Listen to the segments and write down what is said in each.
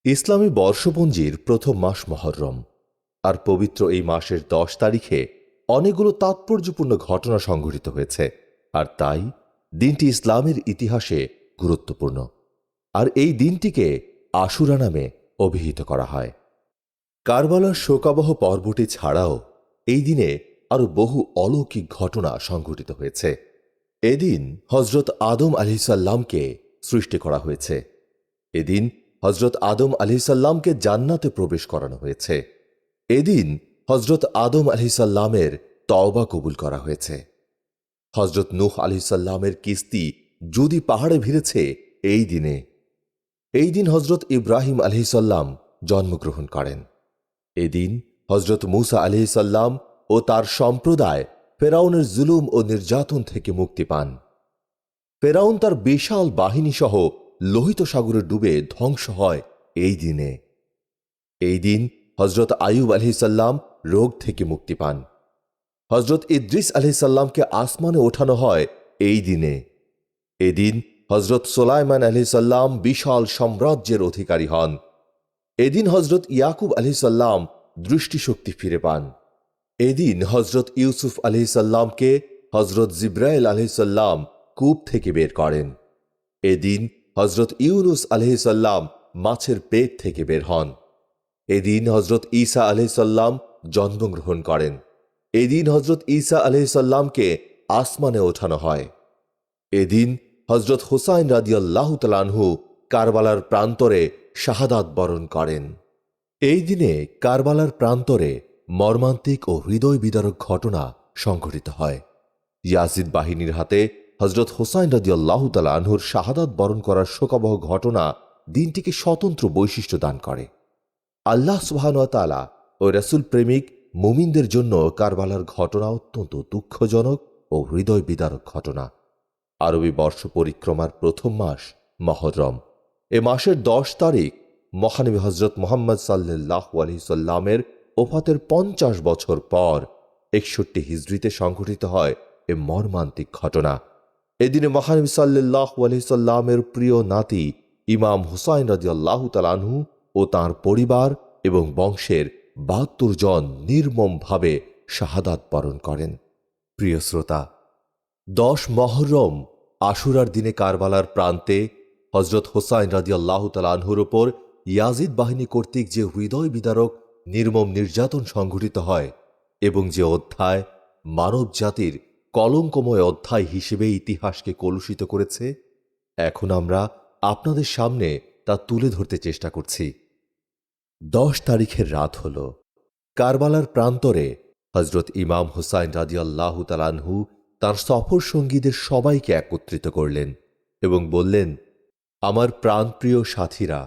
ইসলামী বর্ষপঞ্জির প্রথম মাস মহররম, আর পবিত্র এই মাসের 10 তারিখে অনেকগুলো তাৎপর্যপূর্ণ ঘটনা সংঘটিত হয়েছে, আর তাই দিনটি ইসলামের ইতিহাসে গুরুত্বপূর্ণ। আর এই দিনটিকে আশুরা নামে অভিহিত করা হয়। কারবালার শোকাবহ পর্বটি ছাড়াও এই দিনে আরো বহু অলৌকিক ঘটনা সংঘটিত হয়েছে। এদিন হজরত আদম আলাইহিসসালামকে সৃষ্টি করা হয়েছে। এদিন হজরত আদম আলাইহিসসালামকে জান্নাতে প্রবেশ করানো হয়েছে। এদিন হজরত আদম আলাইহিসসালামের তওবা কবুল করা হয়েছে। হজরত নূহ আলাইহিসসালামের কিস্তি যদি পাহাড়ে ভিড়েছে এই দিনে। এই দিন হজরত ইব্রাহিম আলাইহিসসালাম জন্মগ্রহণ করেন। এদিন হজরত মূসা আলাইহিসসালাম ও তার সম্প্রদায় ফেরাউনের জুলুম ও নির্যাতন থেকে মুক্তি পান। ফেরাউন তার বিশাল বাহিনী সহ লোহিত সাগরে ডুবে ধ্বংস হয় এই দিনে। এই দিন হজরত আইয়ুব আলাইহিসসালাম রোগ থেকে মুক্তি পান। হজরত ইদ্রিস আলাইহিসসালামকে আসমানে ওঠানো হয় এই দিনে। এদিন হজরত সুলাইমান আলাইহিসসালাম বিশাল সাম্রাজ্যের অধিকারী হন। এদিন হজরত ইয়াকুব আলাইহিসসালাম দৃষ্টিশক্তি ফিরে পান। এদিন হজরত ইউসুফ আলাইহিসসালামকে হজরত জিব্রাইল আলাইহিসসালাম কূপ থেকে বের করেন। এদিন হজরত ইউনুস আলাইহিসসালাম মাছের পেট থেকে বের হন। এদিন হজরত ঈসা আলাইহিসসালাম জন্মগ্রহণ করেন। এদিন হজরত ঈসা আলাইহিসসালামকে আসমানে ওঠানো হয়। এদিন হজরত হুসাইন রাদিয়াল্লাহু তাআলা আনহু কারবালার প্রান্তরে শাহাদাত বরণ করেন। এই দিনে কারবালার প্রান্তরে মর্মান্তিক ও হৃদয় বিদারক ঘটনা সংঘটিত হয়। ইয়াজিদ বাহিনীর হাতে হজরত হুসাইন রাদিয়াল্লাহু তাআলা আনহুর শাহাদাত বরণ করার শোকাবহ ঘটনা দিনটিকে স্বতন্ত্র বৈশিষ্ট্য দান করে। আল্লাহ সুবহানাহু ওয়া তাআলা ও রাসূল প্রেমিক মুমিনদের জন্য কারবালার ঘটনা অত্যন্ত দুঃখজনক ও হৃদয় বিদারক ঘটনা। আরবি বর্ষ পরিক্রমার প্রথম মাস মহররম। এ মাসের 10 তারিখ মহানবী হজরত মুহাম্মদ সাল্লাল্লাহু আলাইহি সাল্লামের ওফাতের 50 বছর পর 61 হিজরিতে সংঘটিত হয় এ মর্মান্তিক ঘটনা। এদিনে মহানবী সাল্লাল্লাহু আলাইহি সাল্লামের প্রিয় নাতি ইমাম হুসাইন রাদিয়াল্লাহু তাআলা আনহু ও তাঁর পরিবার এবং বংশের 72 জন নির্মমভাবে শাহাদাত বরণ করেন। প্রিয় শ্রোতা, 10 মহররম আশুরার দিনে কারবালার প্রান্তে হজরত হুসাইন রাদিয়াল্লাহু তাআলা আনহুর উপর ইয়াজিদ বাহিনী কর্তৃক যে হৃদয় বিদারক নির্মম নির্যাতন সংঘটিত হয় এবং যে অধ্যায় মানব জাতির কলঙ্কময় অধ্যায় হিসেবে ইতিহাসকে কলুষিত করেছে, এখন আমরা আপনাদের সামনে তা তুলে ধরতে চেষ্টা করছি। 10 তারিখের রাত হল। কারবালার প্রান্তরে হজরত ইমাম হুসাইন রাদিয়াল্লাহু তাআলা আনহু তাঁর সফর সঙ্গীদের সবাইকে একত্রিত করলেন এবং বললেন, আমার প্রাণপ্রিয় সাথীরা,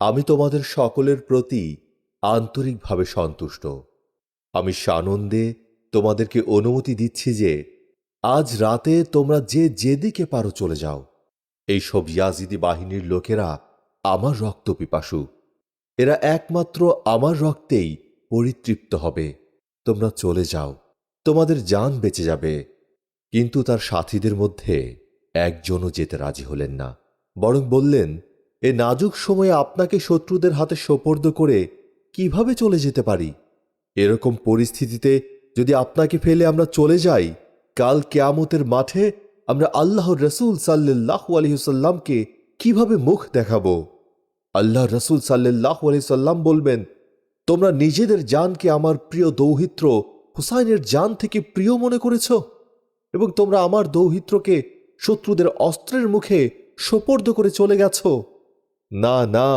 আমি তোমাদের সকলের প্রতি আন্তরিকভাবে সন্তুষ্ট। আমি সানন্দে তোমাদেরকে অনুমতি দিচ্ছি যে আজ রাতে তোমরা যে যেদিকে পারো চলে যাও। এই সব ইয়াজিদি বাহিনীর লোকেরা আমার রক্ত পিপাসু। এরা একমাত্র আমার রক্তেই পরিতৃপ্ত হবে। তোমরা চলে যাও, তোমাদের জান বেঁচে যাবে। কিন্তু তার সাথীদের মধ্যে একজনও যেতে রাজি হলেন না, বরং বললেন, এ নাজুক সময়ে আপনাকে শত্রুদের হাতে সোপর্দ করে কিভাবে চলে যেতে পারি? এরকম পরিস্থিতিতে যদি আপনাকে ফেলে আমরা চলে যাই, কাল কিয়ামতের মাঠে আমরা আল্লাহর রাসূল সাল্লাল্লাহু আলাইহি ওয়াসাল্লামকে কিভাবে মুখ দেখাবো? আল্লাহর রাসূল সাল্লাল্লাহু আলাইহি ওয়াসাল্লাম বলবেন, তোমরা নিজেদের জানকে আমার প্রিয় দৌহিত্র হুসাইনের জান থেকে প্রিয় মনে করেছ এবং তোমরা আমার দৌহিত্রকে শত্রুদের অস্ত্রের মুখে সোপর্দ করে চলে গেছ। না না,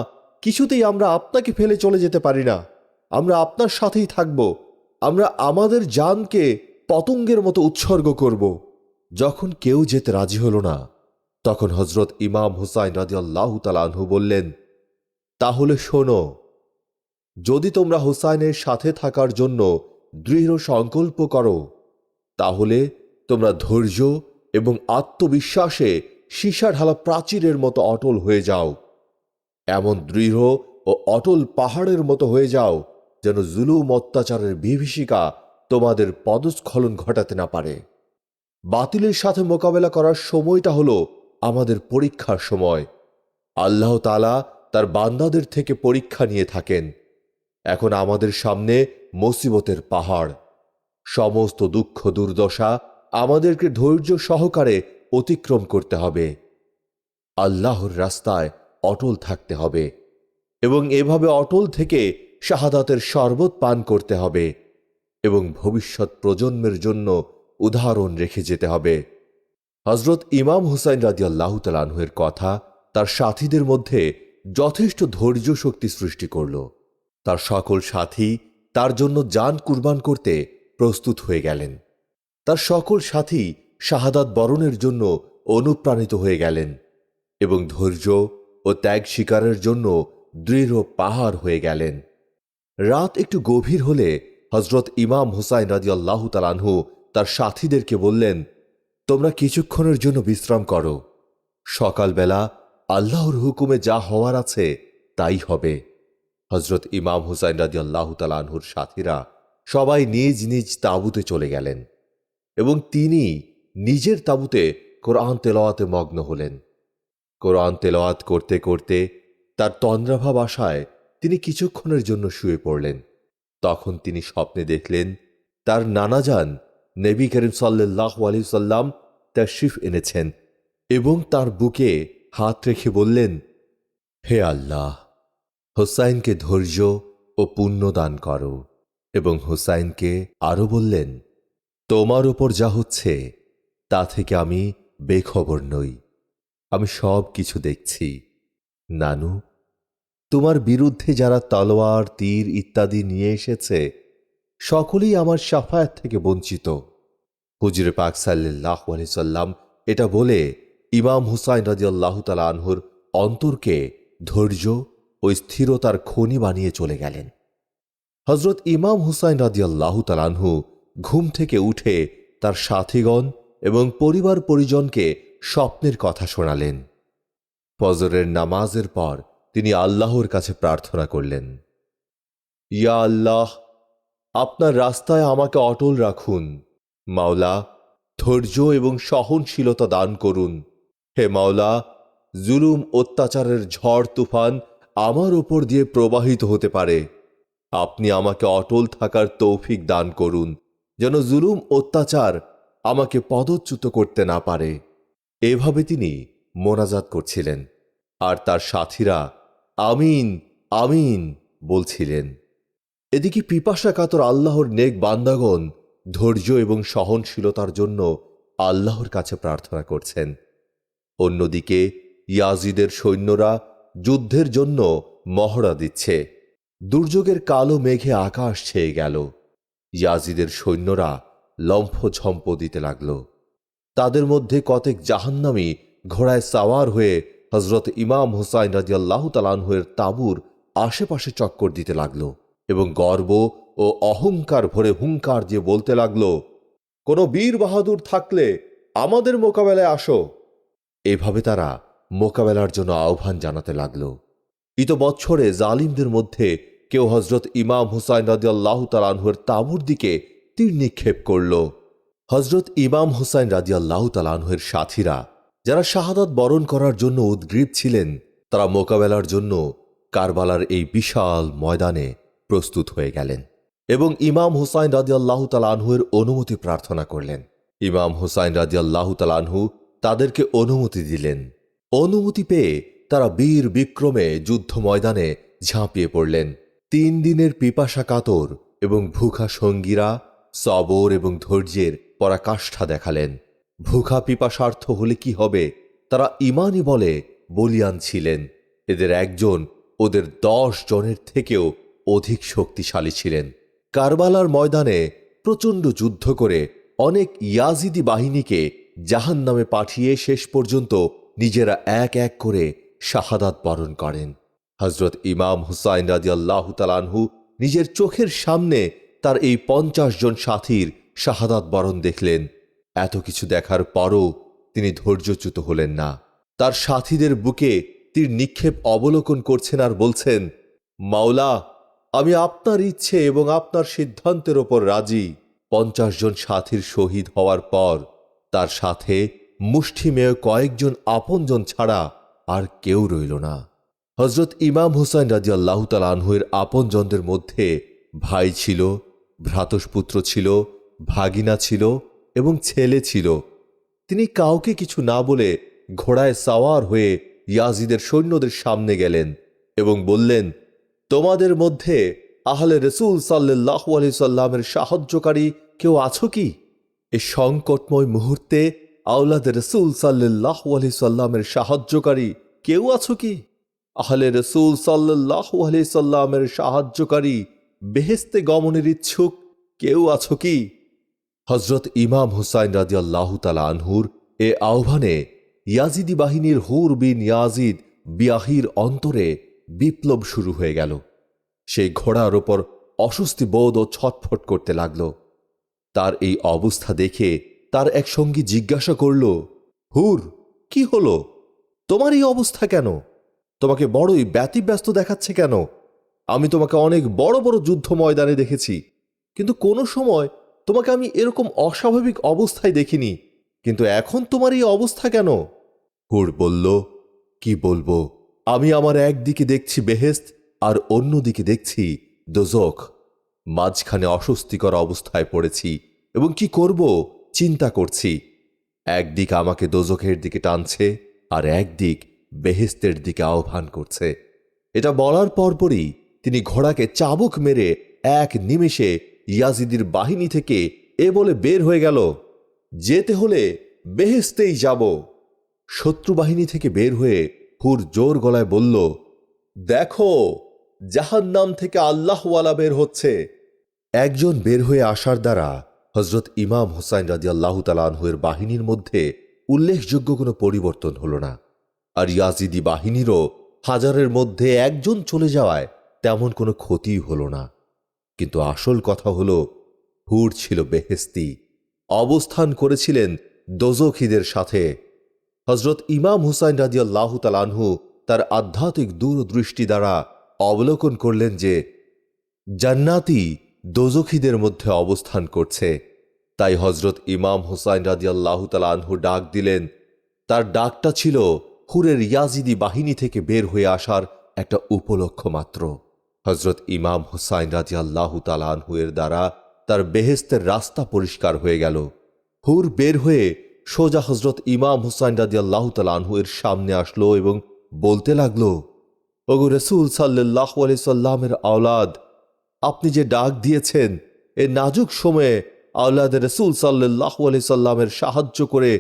কিছুতেই আমরা আপনাকে ফেলে চলে যেতে পারি না। আমরা আপনার সাথেই থাকব। আমরা আমাদের জানকে পতঙ্গের মতো উৎসর্গ করব। যখন কেউ যেতে রাজি হল না, তখন হজরত ইমাম হুসাইন রাদিয়াল্লাহু তাআলা আনহু বললেন, তাহলে শোনো, যদি তোমরা হুসাইনের সাথে থাকার জন্য দৃঢ় সংকল্প করো, তাহলে তোমরা ধৈর্য এবং আত্মবিশ্বাসে সীসা ঢালা প্রাচীরের মতো অটল হয়ে যাও। এমন দৃঢ় ও অটল পাহাড়ের মতো হয়ে যাও যেন জুলুম অত্যাচারের বিভীষিকা তোমাদের পদস্খলন ঘটাতে না পারে। বাতিলের সাথে মোকাবেলা করার সময়টা হলো আমাদের পরীক্ষার সময়। আল্লাহ তাআলা তার বান্দাদের থেকে পরীক্ষা নিয়ে থাকেন। এখন আমাদের সামনে মুসিবতের পাহাড়। সমস্ত দুঃখ দুর্দশা আমাদেরকে ধৈর্য সহকারে অতিক্রম করতে হবে। আল্লাহর রাস্তায় অটল থাকতে হবে এবং এভাবে অটল থেকে শাহাদাতের শরবত পান করতে হবে এবং ভবিষ্যৎ প্রজন্মের জন্য উদাহরণ রেখে যেতে হবে। হজরত ইমাম হুসাইন রাদিয়াল্লাহু তাআলা আনহুর কথা তার সাথীদের মধ্যে যথেষ্ট ধৈর্য শক্তি সৃষ্টি করল। তার সকল সাথী তার জন্য জান কুরবান করতে প্রস্তুত হয়ে গেলেন। তার সকল সাথী শাহাদাত বরণের জন্য অনুপ্রাণিত হয়ে গেলেন এবং ধৈর্য ও ত্যাগ স্বীকারের জন্য দৃঢ় পাহাড় হয়ে গেলেন। রাত একটু গভীর হলে হজরত ইমাম হুসাইন রাদিয়াল্লাহু তাআলা আনহু তার সাথীদেরকে বললেন, তোমরা কিছুক্ষণের জন্য বিশ্রাম করো। সকালবেলা আল্লাহর হুকুমে যা হওয়ার আছে তাই হবে। হজরত ইমাম হুসাইন রাদিয়াল্লাহু তাআলা আনহুর সাথীরা সবাই নিজ নিজ তাঁবুতে চলে গেলেন এবং তিনি নিজের তাঁবুতে কোরআন তেলাওয়াতে মগ্ন হলেন। কোরআন তেলাওয়াত করতে করতে তার তন্দ্রাভাব আসায় তিনি কিছুক্ষণের জন্য শুয়ে পড়লেন। তখন তিনি স্বপ্নে দেখলেন তার নানাজান নবী করিম সাল্লাল্লাহু আলাইহি সাল্লাম তাশরিফ এনেছেন এবং তার বুকে হাত রেখে বললেন, হে আল্লাহ, হুসাইনকে ধৈর্য ও পুণ্য দান করো। এবং হুসাইনকে আরো বললেন, তোমার ওপর যা হচ্ছে তা থেকে আমি বেখবর নই, আমি সব কিছু দেখছি। নানু, তোমার বিরুদ্ধে যারা তলোয়ার তীর ইত্যাদি নিয়ে এসেছে সকলেই আমার শাফায়াত থেকে বঞ্চিত। হুজুরে পাক সাল্লাল্লাহু আলাইহি সাল্লাম এটা বলে ইমাম হুসাইন রাদিয়াল্লাহু তাআলা আনহুর অন্তরকে ধৈর্য ও স্থিরতার খনি বানিয়ে চলে গেলেন। হজরত ইমাম হুসাইন রাদিয়াল্লাহু তাআলা আনহু ঘুম থেকে উঠে তার সাথীগণ এবং পরিবার পরিজনকে স্বপ্নের কথা শোনালেন। ফজরের নামাজের পর তিনি আল্লাহর কাছে প্রার্থনা করলেন, ইয়া আল্লাহ, আপনার রাস্তায় আমাকে অটল রাখুন। মাওলা, ধৈর্য এবং সহনশীলতা দান করুন। হে মাওলা, জুলুম অত্যাচারের ঝড় তুফান আমার উপর দিয়ে প্রবাহিত হতে পারে, আপনি আমাকে অটল থাকার তৌফিক দান করুন যেন জুলুম অত্যাচার আমাকে পদচ্যুত করতে না পারে। এভাবে তিনি মোনাজাত করছিলেন আর তার সাথীরা আমিন আমিন বলছিলেন। এদিকে পিপাসা কাতর আল্লাহর নেক বান্দাগণ ধৈর্য এবং সহনশীলতার জন্য আল্লাহর কাছে প্রার্থনা করছেন। অন্যদিকে ইয়াজিদের সৈন্যরা যুদ্ধের জন্য মহড়া দিচ্ছে। দুর্যোগের কালো মেঘে আকাশ ছেয়ে গেল। ইয়াজিদের সৈন্যরা লম্ফঝম্প দিতে লাগল। তাদের মধ্যে কতেক জাহান্নামী ঘোড়ায় সাওয়ার হয়ে হজরত ইমাম হুসাইন রাদিয়াল্লাহু তাআলা আনহুর তাঁবুর আশেপাশে চক্কর দিতে লাগল এবং গর্ব ও অহংকার ভরে হুঙ্কার দিয়ে বলতে লাগল, কোনো বীর বাহাদুর থাকলে আমাদের মোকাবেলায় আসো। এভাবে তারা মোকাবেলার জন্য আহ্বান জানাতে লাগল। ইতবৎসরে জালিমদের মধ্যে কেউ হজরত ইমাম হুসাইন রাদিয়াল্লাহু তাআলা আনহুর তাঁবুর দিকে তীর নিক্ষেপ করল। হজরত ইমাম হুসাইন রাদিয়াল্লাহু তাআলা আনহুর সাথীরা যারা শাহাদাত বরণ করার জন্য উদগ্রীব ছিলেন তারা মোকাবেলার জন্য কারবালার এই বিশাল ময়দানে প্রস্তুত হয়ে গেলেন এবং ইমাম হুসাইন রাদিয়াল্লাহু তাআলা আনহুর অনুমতি প্রার্থনা করলেন। ইমাম হুসাইন রাদিয়াল্লাহু তাআলা আনহু তাদেরকে অনুমতি দিলেন। অনুমতি পেয়ে তারা বীর বিক্রমে যুদ্ধ ময়দানে ঝাঁপিয়ে পড়লেন। 3 দিনের পিপাসা কাতর এবং ভুখা সঙ্গীরা সবর এবং ধৈর্যের পরাকাষ্ঠা দেখালেন। ভুখা পিপাসার্থ হলে কি হবে, তারা ইমানি বলে বলিয়ান ছিলেন। এদের একজন ওদের 10 জনের থেকেও অধিক শক্তিশালী ছিলেন। কারবালার ময়দানে প্রচণ্ড যুদ্ধ করে অনেক ইয়াজিদি বাহিনীকে জাহান্নামে পাঠিয়ে শেষ পর্যন্ত নিজেরা এক এক করে শাহাদাত বরণ করেন। হজরত ইমাম হুসাইন রাদিয়াল্লাহু তাআলা আনহু নিজের চোখের সামনে তার এই 50 জন সাথীর শাহাদাত বরণ দেখলেন। এত কিছু দেখার পরও তিনি ধৈর্যচ্যুত হলেন না। তার সাথীদের বুকে তীর নিক্ষেপ অবলোকন করছেন আর বলছেন, মাওলা, আমি আপনার ইচ্ছে এবং আপনার সিদ্ধান্তের ওপর রাজি। 50 জন সাথীর শহীদ হওয়ার পর তার সাথে মুষ্টিমেয় কয়েকজন আপনজন ছাড়া আর কেউ রইল না। হজরত ইমাম হুসাইন রাদিয়াল্লাহু তাআলা আনহুর আপনজনদের মধ্যে ভাই ছিল, ভ্রাতুষ্পুত্র ছিল, ভাগিনা ছিল এবং ছেলে ছিল। তিনি কাউকে কিছু না বলে ঘোড়ায় সাওয়ার হয়ে ইয়াজিদের সৈন্যদের সামনে গেলেন এবং বললেন, তোমাদের মধ্যে আহলে রসুল সাল্লাল্লাহু আলাইহি সাল্লামের সাহায্যকারী কেউ আছো কি? এই সংকটময় মুহূর্তে আওলাদ রসুল সাল্লাল্লাহু আলাইহি সাল্লামের সাহায্যকারী কেউ আছো কি? আহলে রসুল সাল্লাল্লাহু আলাইহি সাল্লামের সাহায্যকারী, বেহেশতে গমনের ইচ্ছুক কেউ আছো কি? হজরত ইমাম হুসাইন রাদিয়াল্লাহু তাআলা আনহুর এ আহ্বানে ইয়াজিদি বাহিনীর হুর বিন ইয়াজিদ বিয়াহির অন্তরে বিপ্লব শুরু হয়ে গেল। সেই ঘোড়ার ওপর অস্বস্তি বোধ ও ছটফট করতে লাগল। তার এই অবস্থা দেখে তার এক সঙ্গী জিজ্ঞাসা করল, হুর, কি হলো? তোমার এই অবস্থা কেন? তোমাকে বড়ই ব্যতিব্যস্ত দেখাচ্ছে কেন? আমি তোমাকে অনেক বড় বড় যুদ্ধ ময়দানে দেখেছি, কিন্তু কোনো সময় তোমাকে আমি এরকম অস্বাভাবিক অবস্থায় দেখিনি, কিন্তু এখন তোমার এই অবস্থা কেন? হুর বলল, কি বলবো, আমি আমার একদিকে দেখছি বেহেশত আর অন্যদিকে দেখছি দোজখ। মাঝখানে অস্বস্তিকর অবস্থায় পড়েছি এবং কি করব চিন্তা করছি। একদিক আমাকে দোজখের দিকে টানছে আর একদিক বেহেশতের দিকে আহ্বান করছে। এটা বলার পরপরই তিনি ঘোড়াকে চাবুক মেরে এক নিমেষে ইয়াজিদির বাহিনী থেকে এ বলে বের হয়ে গেল, যেতে হলে বেহেশতেই যাব। শত্রু বাহিনী থেকে বের হয়ে হুর জোর গলায় বলল, দেখো, জাহান্নাম থেকে আল্লাহওয়ালা বের হচ্ছে। একজন বের হয়ে আসার দ্বারা হজরত ইমাম হুসাইন রাদিয়াল্লাহু তাআলা আনহুর বাহিনীর মধ্যে উল্লেখযোগ্য কোনো পরিবর্তন হল না, আর ইয়াজিদি বাহিনীরও হাজারের মধ্যে একজন চলে যাওয়ায় তেমন কোনো ক্ষতি হল না। কিন্তু আসল কথা হল, হুর ছিল বেহেশতি, অবস্থান করেছিলেন দোজখীদের সাথে। হজরত ইমাম হুসাইন রাদিয়াল্লাহু তাআলা আনহু তার আধ্যাত্মিক দূরদৃষ্টি দ্বারা অবলোকন করলেন যে জান্নাতি দোজখীদের মধ্যে অবস্থান করছে। তাই হজরত ইমাম হুসাইন রাদিয়াল্লাহু তাআলা আনহু ডাক দিলেন। তার ডাকটা ছিল হুরের ইয়াজিদি বাহিনী থেকে বের হয়ে আসার একটা উপলক্ষ মাত্র। হজরত ইমাম হুসাইন রাদিয়াল্লাহু তাআলা আনহু এর দ্বারা তার বেহেশতের রাস্তা পরিষ্কার হয়ে গেল। হুর বের হয়ে সোজা হজরত ইমাম হুসাইন রাদিয়াল্লাহু তাআলা আনহু এর সামনে আসলো এবং বলতে লাগলো, ওগো রাসূল সাল্লাল্লাহু আলাইহি সাল্লামের আওলাদ, আপনি যে ডাক দিয়েছেন, এ নাজুক সময়ে আওলাদ রাসূল সাল্লাল্লাহু আলাইহি সাল্লামের সাহায্য করে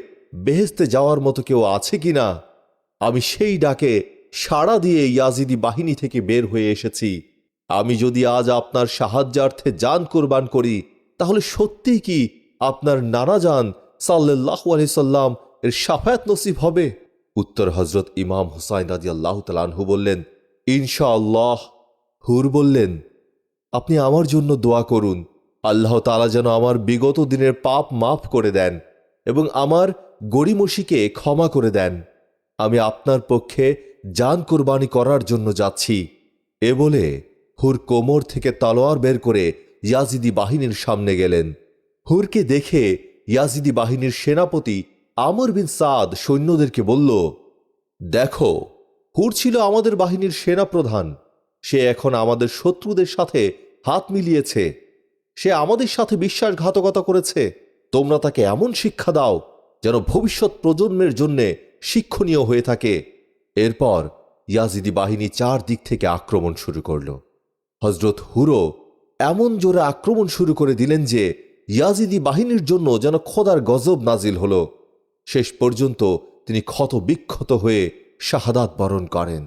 বেহেশতে যাওয়ার মতো কেউ আছে কিনা? আমি সেই ডাকে সাড়া দিয়ে ইয়াজিদি বাহিনী থেকে বের হয়ে এসেছি। আমি যদি আজ আপনার সাহায্যার্থে জান কুরবান করি, তাহলে সত্যিই কি আপনার নানা জান সাল্লাল্লাহু আলাইহি সাল্লাম এর শাফায়াত নসিব হবে? উত্তর হজরত ইমাম হুসাইন রাদিয়াল্লাহু তাআলা আনহু বললেন, ইনশাআল্লাহ। হুর বললেন, আপনি আমার জন্য দোয়া করুন, আল্লাহ তাআলা যেন আমার বিগত দিনের পাপ মাফ করে দেন এবং আমার গড়িমসিকে ক্ষমা করে দেন। আমি আপনার পক্ষে জান কুরবানি করার জন্য যাচ্ছি। এ বলে হুর কোমর থেকে তলোয়ার বের করে ইয়াজিদি বাহিনীর সামনে গেলেন। হুরকে দেখে ইয়াজিদি বাহিনীর সেনাপতি আমর বিন সাদ সৈন্যদেরকে বলল, দেখো, হুর ছিল আমাদের বাহিনীর সেনাপ্রধান। সে এখন আমাদের শত্রুদের সাথে হাত মিলিয়েছে। সে আমাদের সাথে বিশ্বাসঘাতকতা করেছে। তোমরা তাকে এমন শিক্ষা দাও যেন ভবিষ্যৎ প্রজন্মের জন্যে শিক্ষণীয় হয়ে থাকে। এরপর ইয়াজিদি বাহিনী চারদিক থেকে আক্রমণ শুরু করল। হজরত হুরও এমন জোরে আক্রমণ শুরু করে দিলেন যে ইয়াজিদি বাহিনীর জন্য যেন খোদার গজব নাজিল হল। শেষ পর্যন্ত তিনি ক্ষত বিক্ষত হয়ে শাহাদাত বরণ করেন।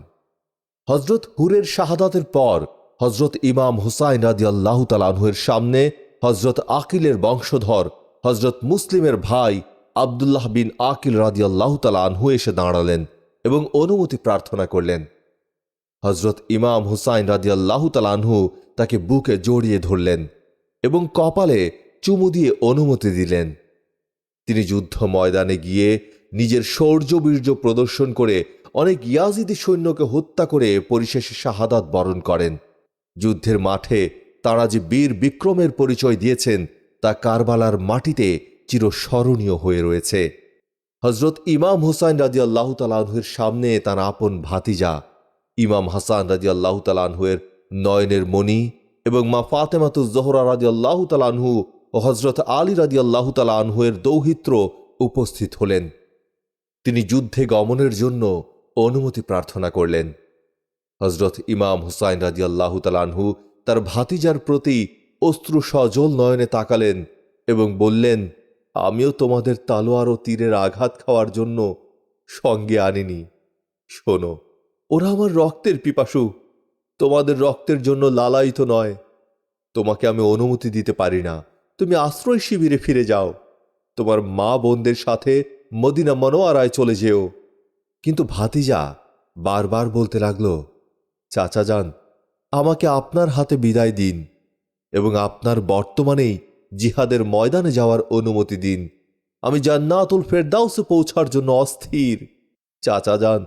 হজরত হুরের শাহাদাতের পর হজরত ইমাম হুসাইন রাদিয়াল্লাহু তাআলা আনহুর সামনে হজরত আকিলের বংশধর হজরত মুসলিমের ভাই আব্দুল্লাহ বিন আকিল রাদিয়াল্লাহু তাআলা আনহু এসে দাঁড়ালেন এবং অনুমতি প্রার্থনা করলেন। হজরত ইমাম হুসাইন রাদিয়াল্লাহু তাআলা আনহু তাকে বুকে জড়িয়ে ধরলেন এবং কপালে চুমু দিয়ে অনুমতি দিলেন। তিনি যুদ্ধ ময়দানে গিয়ে নিজের শৌর্যবীর্য প্রদর্শন করে অনেক ইয়াজিদি সৈন্যকে হত্যা করে পরিশেষে শাহাদাত বরণ করেন। যুদ্ধের মাঠে তাঁরা যে বীর বিক্রমের পরিচয় দিয়েছেন তা কারবালার মাটিতে চিরস্মরণীয় হয়ে রয়েছে। হজরত ইমাম হুসাইন রাদিয়াল্লাহু তাআলা আনহুর সামনে তার আপন ভাতিজা ইমাম হাসান রাদিয়াল্লাহু তাআলা আনহুয়ের নয়নের মণি এবং মা ফাতেমাতুজ জোহরা রাদিয়াল্লাহু তাআলা আনহু ও হযরত আলী রাদিয়াল্লাহু তাআলা আনহুয়ের দৌহিত্র উপস্থিত হলেন। তিনি যুদ্ধে গমনের জন্য অনুমতি প্রার্থনা করলেন। হযরত ইমাম হুসাইন রাদিয়াল্লাহু তাআলা আনহু তার ভাতিজার প্রতি অশ্রু সজল নয়নে তাকালেন এবং বললেন, আমিও তোমাদের তালোয়ার ও তীরের আঘাত খাওয়ার জন্য সঙ্গে আনিনি। শোনো, ওরা আমার রক্তের পিপাসু, তোমাদের রক্তের জন্য লালায়িত নয়। তোমাকে আমি অনুমতি দিতে পারি না, তুমি আশ্রয় শিবিরে ফিরে যাও, তোমার মা বোনদের সাথে মদিনা মনোয়ারায় চলে যেও। কিন্তু ভাতিজা বারবার বলতে লাগল, চাচা যান, আমাকে আপনার হাতে বিদায় দিন এবং আপনার বর্তমানেই জিহাদের ময়দানে যাওয়ার অনুমতি দিন। আমি জান্নাতুল ফেরদাউসে পৌঁছার জন্য অস্থির। চাচা যান,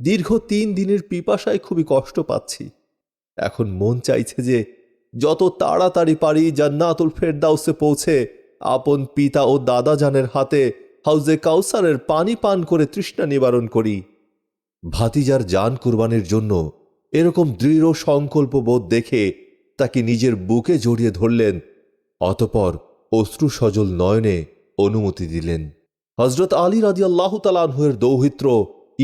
দীর্ঘ 3 দিনের পিপাসায় খুবই কষ্ট পাচ্ছি। এখন মন চাইছে যে যত তাড়াতাড়ি পারি জান্নাতুল ফেরদাউসে পৌঁছে আপন পিতা ও দাদা জানের হাতে হাউজে কাউসারের পানি পান করে তৃষ্ণা নিবারণ করি। ভাতিজার জান কুরবানির জন্য এরকম দৃঢ় সংকল্পবোধ দেখে তাকে নিজের বুকে জড়িয়ে ধরলেন, অতঃপর অশ্রু সজল নয়নে অনুমতি দিলেন। হযরত আলী রাদিয়াল্লাহু তাআলা আনহুর দৌহিত্র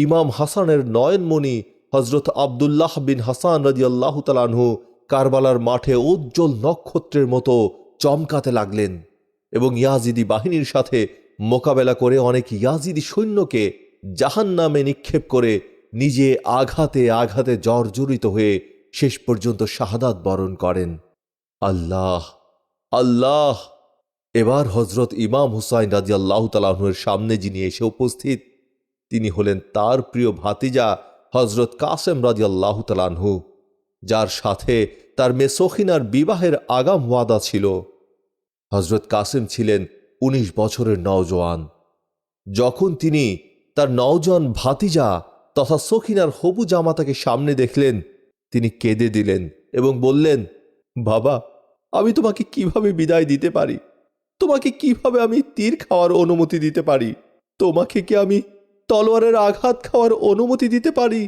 ইমাম হাসানের নয়নমণি হযরত আব্দুল্লাহ বিন হাসান রাদিয়াল্লাহু তাআলা আনহু কারবালার মাঠে উজ্জ্বল নক্ষত্রের মতো চমকাতে লাগলেন এবং ইয়াজিদি বাহিনীর সাথে মোকাবেলা করে অনেক ইয়াজিদি সৈন্যকে জাহান্নামে নিক্ষেপ করে নিজে আঘাতে আঘাতে জর্জরিত হয়ে শেষ পর্যন্ত শাহাদাত বরণ করেন। আল্লাহ আল্লাহ! এবার হযরত ইমাম হুসাইন রাদিয়াল্লাহু তাআলা আনহুর সামনে যিনি এসে উপস্থিত, তিনি হলেন তার প্রিয় ভাতিজা হযরত কাসেম রাদিয়াল্লাহু তাআলা আনহু, যার সাথে তার মেয়ে সখিনার বিবাহের আগাম ওয়াদা ছিল। হযরত কাসেম ছিলেন 19 বছরের নওজোয়ান। যখন তিনি তার নওজোয়ান ভাতিজা তথা সখিনার হবু জামাতাকে সামনে দেখলেন, তিনি কেঁদে দিলেন এবং বললেন, বাবা, আমি তোমাকে কিভাবে বিদায় দিতে পারি? তোমাকে কিভাবে আমি তীর খাওয়ার অনুমতি দিতে পারি? তোমাকে কি আমি তলোয়ারের আঘাত খাওয়ার অনুমতি দিতে পারি?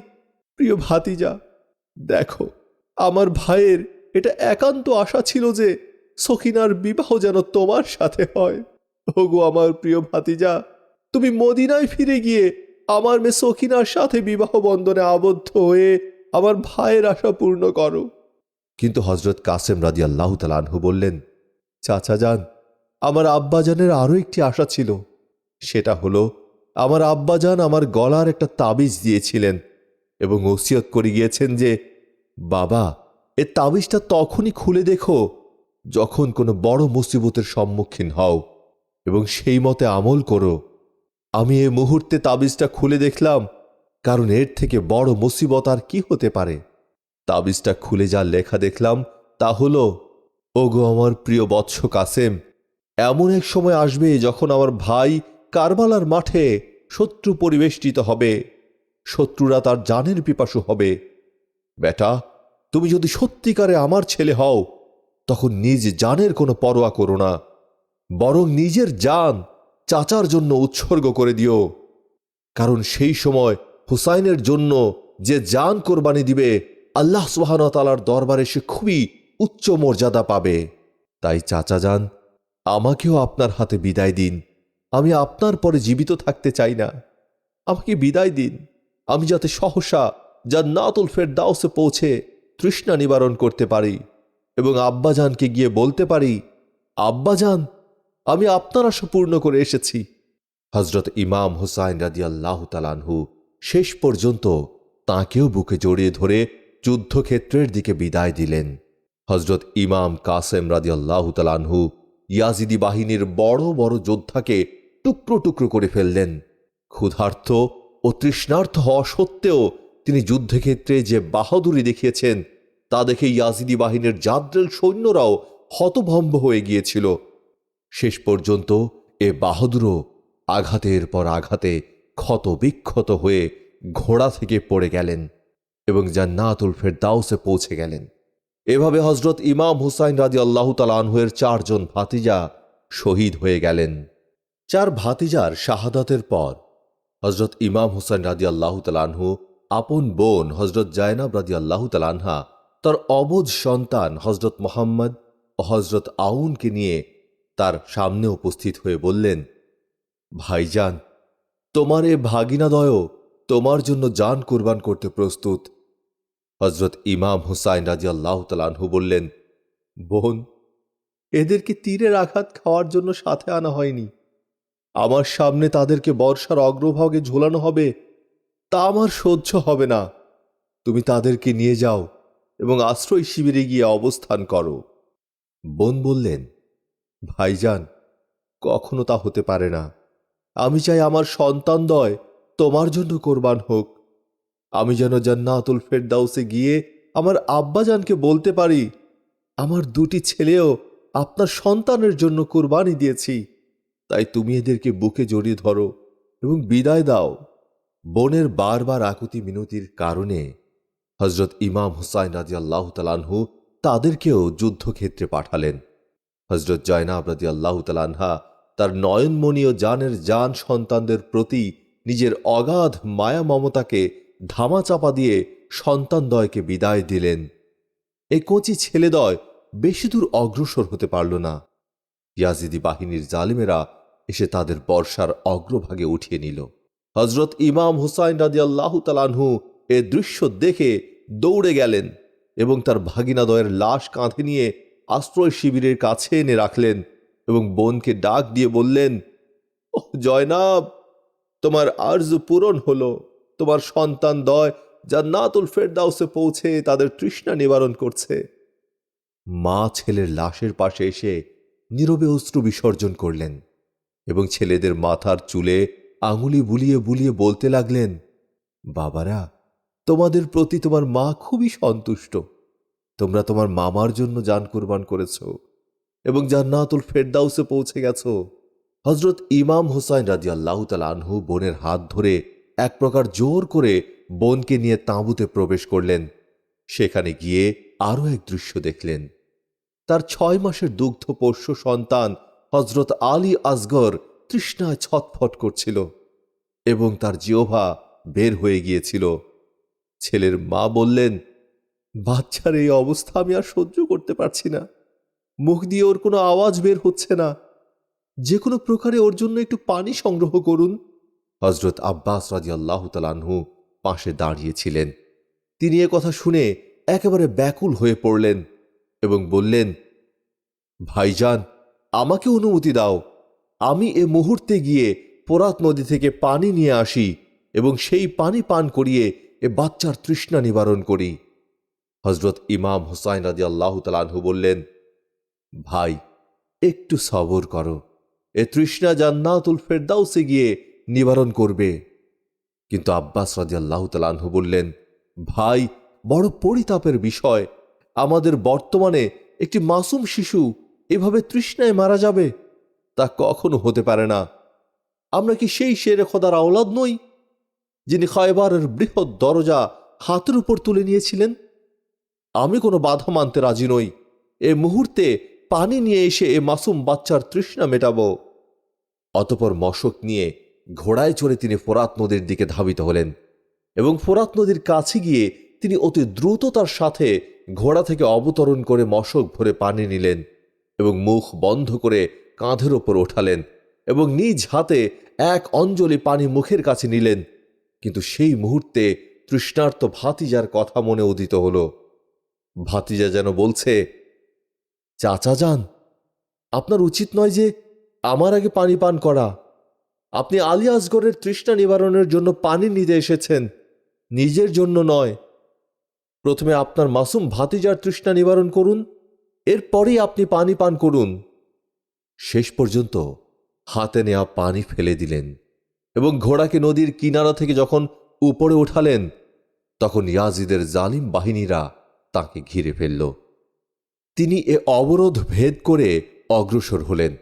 প্রিয় ভাতিজা, দেখো, আমার ভাইয়ের এটা একান্ত আশা ছিল যে সখিনার বিবাহ যেন তোমার সাথে হয়। ওগো আমার প্রিয় ভাতিজা, তুমি মদিনায় ফিরে গিয়ে আমার মেয়ে সখিনার সাথে বিবাহ বন্ধনে আবদ্ধ হয়ে আমার ভাইয়ের আশা পূর্ণ করো। কিন্তু হযরত কাসেম রাদিয়াল্লাহু তাআলা আনহু বললেন, চাচা যান, আমার আব্বাজানের আরও একটি আশা ছিল। সেটা হলো, আমার আব্বাজান আমার গলার একটা তাবিজ দিয়েছিলেন এবং ওসিয়ত করে গিয়েছেন যে, বাবা, এ তাবিজটা তখনই খুলে দেখো যখন কোনো বড় মুসিবতের সম্মুখীন হও এবং সেই মতে আমল করো। আমি এ মুহূর্তে তাবিজটা খুলে দেখলাম, কারণ এর থেকে বড় মুসিবত আর কি হতে পারে? তাবিজটা খুলে যা লেখা দেখলাম তা হলো, ওগো আমার প্রিয় বৎস কাসেম, এমন এক সময় আসবে যখন আমার ভাই কারবালার মাঠে শত্রু পরিবেষ্টিত হবে, শত্রুরা তার জানের পিপাসু হবে। বেটা, তুমি যদি সত্যিকারে আমার ছেলে হও, তখন নিজ জানের কোনো পরোয়া করো না, বরং নিজের জান চাচার জন্য উৎসর্গ করে দিও। কারণ সেই সময় হুসাইনের জন্য যে জান কোরবানি দিবে, আল্লাহ সুবহানাহু ওয়া তাআলার দরবারে সে খুবই উচ্চ মর্যাদা পাবে। তাই চাচা যান, আমাকেও আপনার হাতে বিদায় দিন। আমি আপনার পরে জীবিত থাকতে চাই না। আমাকে বিদায় দিন, আমি যাতে সহসা জান্নাতুল ফেরদাউসে পৌঁছে তৃষ্ণা নিবারণ করতে পারি এবং আব্বাজানকে গিয়ে বলতে পারি, আব্বাজান, আমি আপনার আশা পূর্ণ করে এসেছি। হযরত ইমাম হুসাইন রাদিয়াল্লাহু তাআলা আনহু শেষ পর্যন্ত তাঁকেও বুকে জড়িয়ে ধরে যুদ্ধক্ষেত্রের দিকে বিদায় দিলেন। হযরত ইমাম কাসেম রাদিয়াল্লাহু তাআলা আনহু ইয়াজিদি বাহিনীর বড় বড় যোদ্ধাকে টুকরো টুকরো করে ফেললেন। ক্ষুধার্ত ও তৃষ্ণার্ত হওয়া সত্ত্বেও তিনি যুদ্ধক্ষেত্রে যে বাহাদুরি দেখিয়েছেন তা দেখে ইয়াজিদি বাহিনীর জাদ্রেল সৈন্যরাও হতভম্ব হয়ে গিয়েছিল। শেষ পর্যন্ত এ বাহাদুরও আঘাতের পর আঘাতে ক্ষত বিক্ষত হয়ে ঘোড়া থেকে পড়ে গেলেন এবং জান্নাতুল ফেরদাউসে পৌঁছে গেলেন। এভাবে হযরত ইমাম হুসাইন রাদিয়াল্লাহু তাআলা আনহুর 4 জন ভাতিজা শহীদ হয়ে গেলেন। 4 ভাতিজার শাহাদাতের পর হযরত ইমাম হুসাইন রাদিয়াল্লাহু তাআলা আনহু আপন বোন হজরত জায়নাব রাদিয়াল্লাহু তাআলা আনহা তার অবুঝ সন্তান হজরত মুহাম্মদ ও হজরত আউনকে নিয়ে তার সামনে উপস্থিত হয়ে বললেন, ভাইজান, তোমার এ ভাগিনাদয় তোমার জন্য জান কুরবান করতে প্রস্তুত। হজরত ইমাম হুসাইন রাদিয়াল্লাহু তাআলা আনহু বললেন, বোন, এদেরকে তীরের আঘাত খাওয়ার জন্য সাথে আনা হয়নি। আমার সামনে তাদেরকে বর্ষার অগ্রভাগে ঝোলানো হবে, তা আমার সহ্য হবে না। তুমি তাদেরকে নিয়ে যাও এবং আশ্রয় শিবিরে গিয়ে অবস্থান করো। বোন বললেন, ভাইজান, কখনো তা হতে পারে না। আমি চাই আমার সন্তানদ্বয় তোমার জন্য কোরবান হোক। আমি যেন জান্নাতুল ফেরদাউসে গিয়ে আমার আব্বাজানকে বলতে পারি, আমার দুটি ছেলেও আপনার সন্তানের জন্য কোরবানি দিয়েছি, তাই তুমি এদেরকে বুকে জড়িয়ে ধরো এবং বিদায় দাও। বোনের বারবার আকুতি মিনতির কারণে হজরত ইমাম হুসাইন রাদিয়াল্লাহু তাআলা আনহু তাদেরকেও যুদ্ধক্ষেত্রে পাঠালেন। হজরত জয়নাব রাদিয়াল্লাহু তাআলা আনহা তার নয়নমণি ও জানের জান সন্তানদের প্রতি নিজের অগাধ মায়া মমতাকে ধামাচাপা দিয়ে সন্তানদ্বয়কে বিদায় দিলেন। এই কচি ছেলেদ্বয় বেশি দূর অগ্রসর হতে পারল না। ইয়াজিদি বাহিনীর জালিমেরা এসে তাদের বর্ষার অগ্রভাগে উঠিয়ে নিল। হজরত ইমাম হুসাইন রাদিয়াল্লাহু তাআলা আনহু এ দৃশ্য দেখে দৌড়ে গেলেন এবং তার ভাগিনাদয়ের লাশ কাঁধে নিয়ে আশ্রয় শিবিরের কাছে এনে রাখলেন এবং বোনকে ডাক দিয়ে বললেন, ও জয়নাব, তোমার আরজু পূরণ হলো। তোমার সন্তানদ্বয় জান্নাতুল ফেরদাউসে পৌঁছে তাদের তৃষ্ণা নিবারণ করছে। মা ছেলের লাশের পাশে এসে নীরবে অশ্রু বিসর্জন করলেন এবং ছেলেদের মাথার চুলে আঙুলি বুলিয়ে বুলিয়ে বলতে লাগলেন, বাবারা, তোমাদের প্রতি তোমার মা খুবই সন্তুষ্ট। তোমরা তোমার মামার জন্য জান কুরবান করেছ এবং জান্নাতুল ফেরদাউসে পৌঁছে গেছ। হজরত ইমাম হুসাইন রাদিয়াল্লাহু তাআলা আনহু বোনের হাত ধরে এক প্রকার জোর করে বোনকে নিয়ে তাঁবুতে প্রবেশ করলেন। সেখানে গিয়ে আরও এক দৃশ্য দেখলেন। তার 6 মাসের দুগ্ধপোষ্য সন্তান হজরত আলী আসগর তৃষ্ণায় ছটফট করছিল এবং তার জিহ্বা বের হয়ে গিয়েছিল। ছেলের মা বললেন, বাচ্চার এই অবস্থা আমি আর সহ্য করতে পারছি না। মুখ দিয়ে ওর কোনো আওয়াজ বের হচ্ছে না। যে কোনো প্রকারে ওর জন্য একটু পানি সংগ্রহ করুন। হজরত আব্বাস রাদিয়াল্লাহু তাআলা আনহু পাশে দাঁড়িয়েছিলেন। তিনি এ কথা শুনে একেবারে ব্যাকুল হয়ে পড়লেন এবং বললেন, ভাইজান, আমাকে অনুমতি দাও। আমি এ মুহূর্তে গিয়ে ফোরাত নদী থেকে পানি নিয়ে আসি এবং সেই পানি পান করিয়ে এ বাচ্চার তৃষ্ণা নিবারণ করি। হজরত ইমাম হুসাইন রাদিয়াল্লাহু তাআলা আনহু বললেন, ভাই, একটু সবর করো। এ তৃষ্ণা জান্নাতুল ফেরদাউসে গিয়ে নিবারণ করবে। কিন্তু আব্বাস রাদিয়াল্লাহু তাআলা আনহু বললেন, ভাই, বড় পরিতাপের বিষয়। আমাদের বর্তমানে একটি মাসুম শিশু এভাবে তৃষ্ণায় মারা যাবে, তা কখনো হতে পারে না। আমরা কি সেই শেরে খোদার আওলাদ নই, যিনি খায়বারের বৃহৎ দরজা হাতের উপর তুলে নিয়েছিলেন? আমি কোনো বাধা মানতে রাজি নই। এ মুহূর্তে পানি নিয়ে এসে এ মাসুম বাচ্চার তৃষ্ণা মেটাবো। অতপর মশক নিয়ে ঘোড়ায় চড়ে তিনি ফোরাত নদীর দিকে ধাবিত হলেন এবং ফোরাত নদীর কাছে গিয়ে তিনি অতি দ্রুততার সাথে ঘোড়া থেকে অবতরণ করে মশক ভরে পানি নিলেন এবং মুখ বন্ধ করে কাঁধের ওপর ওঠালেন এবং নিজ হাতে এক অঞ্জলি পানি মুখের কাছে নিলেন। কিন্তু সেই মুহূর্তে তৃষ্ণার্ত ভাতিজার কথা মনে উদিত হল। ভাতিজা যেন বলছে, চাচা যান, আপনার উচিত নয় যে আমার আগে পানি পান করা। আপনি আলী আসগরের তৃষ্ণা নিবারণের জন্য পানি নিতে এসেছেন, নিজের জন্য নয়। প্রথমে আপনার মাসুম ভাতিজার তৃষ্ণা নিবারণ করুন, এরপরেই আপনি পানি পান করুন। শেষ পর্যন্ত হাতে নেওয়া পানি ফেলে দিলেন এবং ঘোড়াকে নদীর কিনারা থেকে যখন উপরে ওঠালেন, তখন ইয়াজিদের জালিম বাহিনীরা তাকে ঘিরে ফেলল। তিনি এ অবরোধ ভেদ করে অগ্রসর হলেন।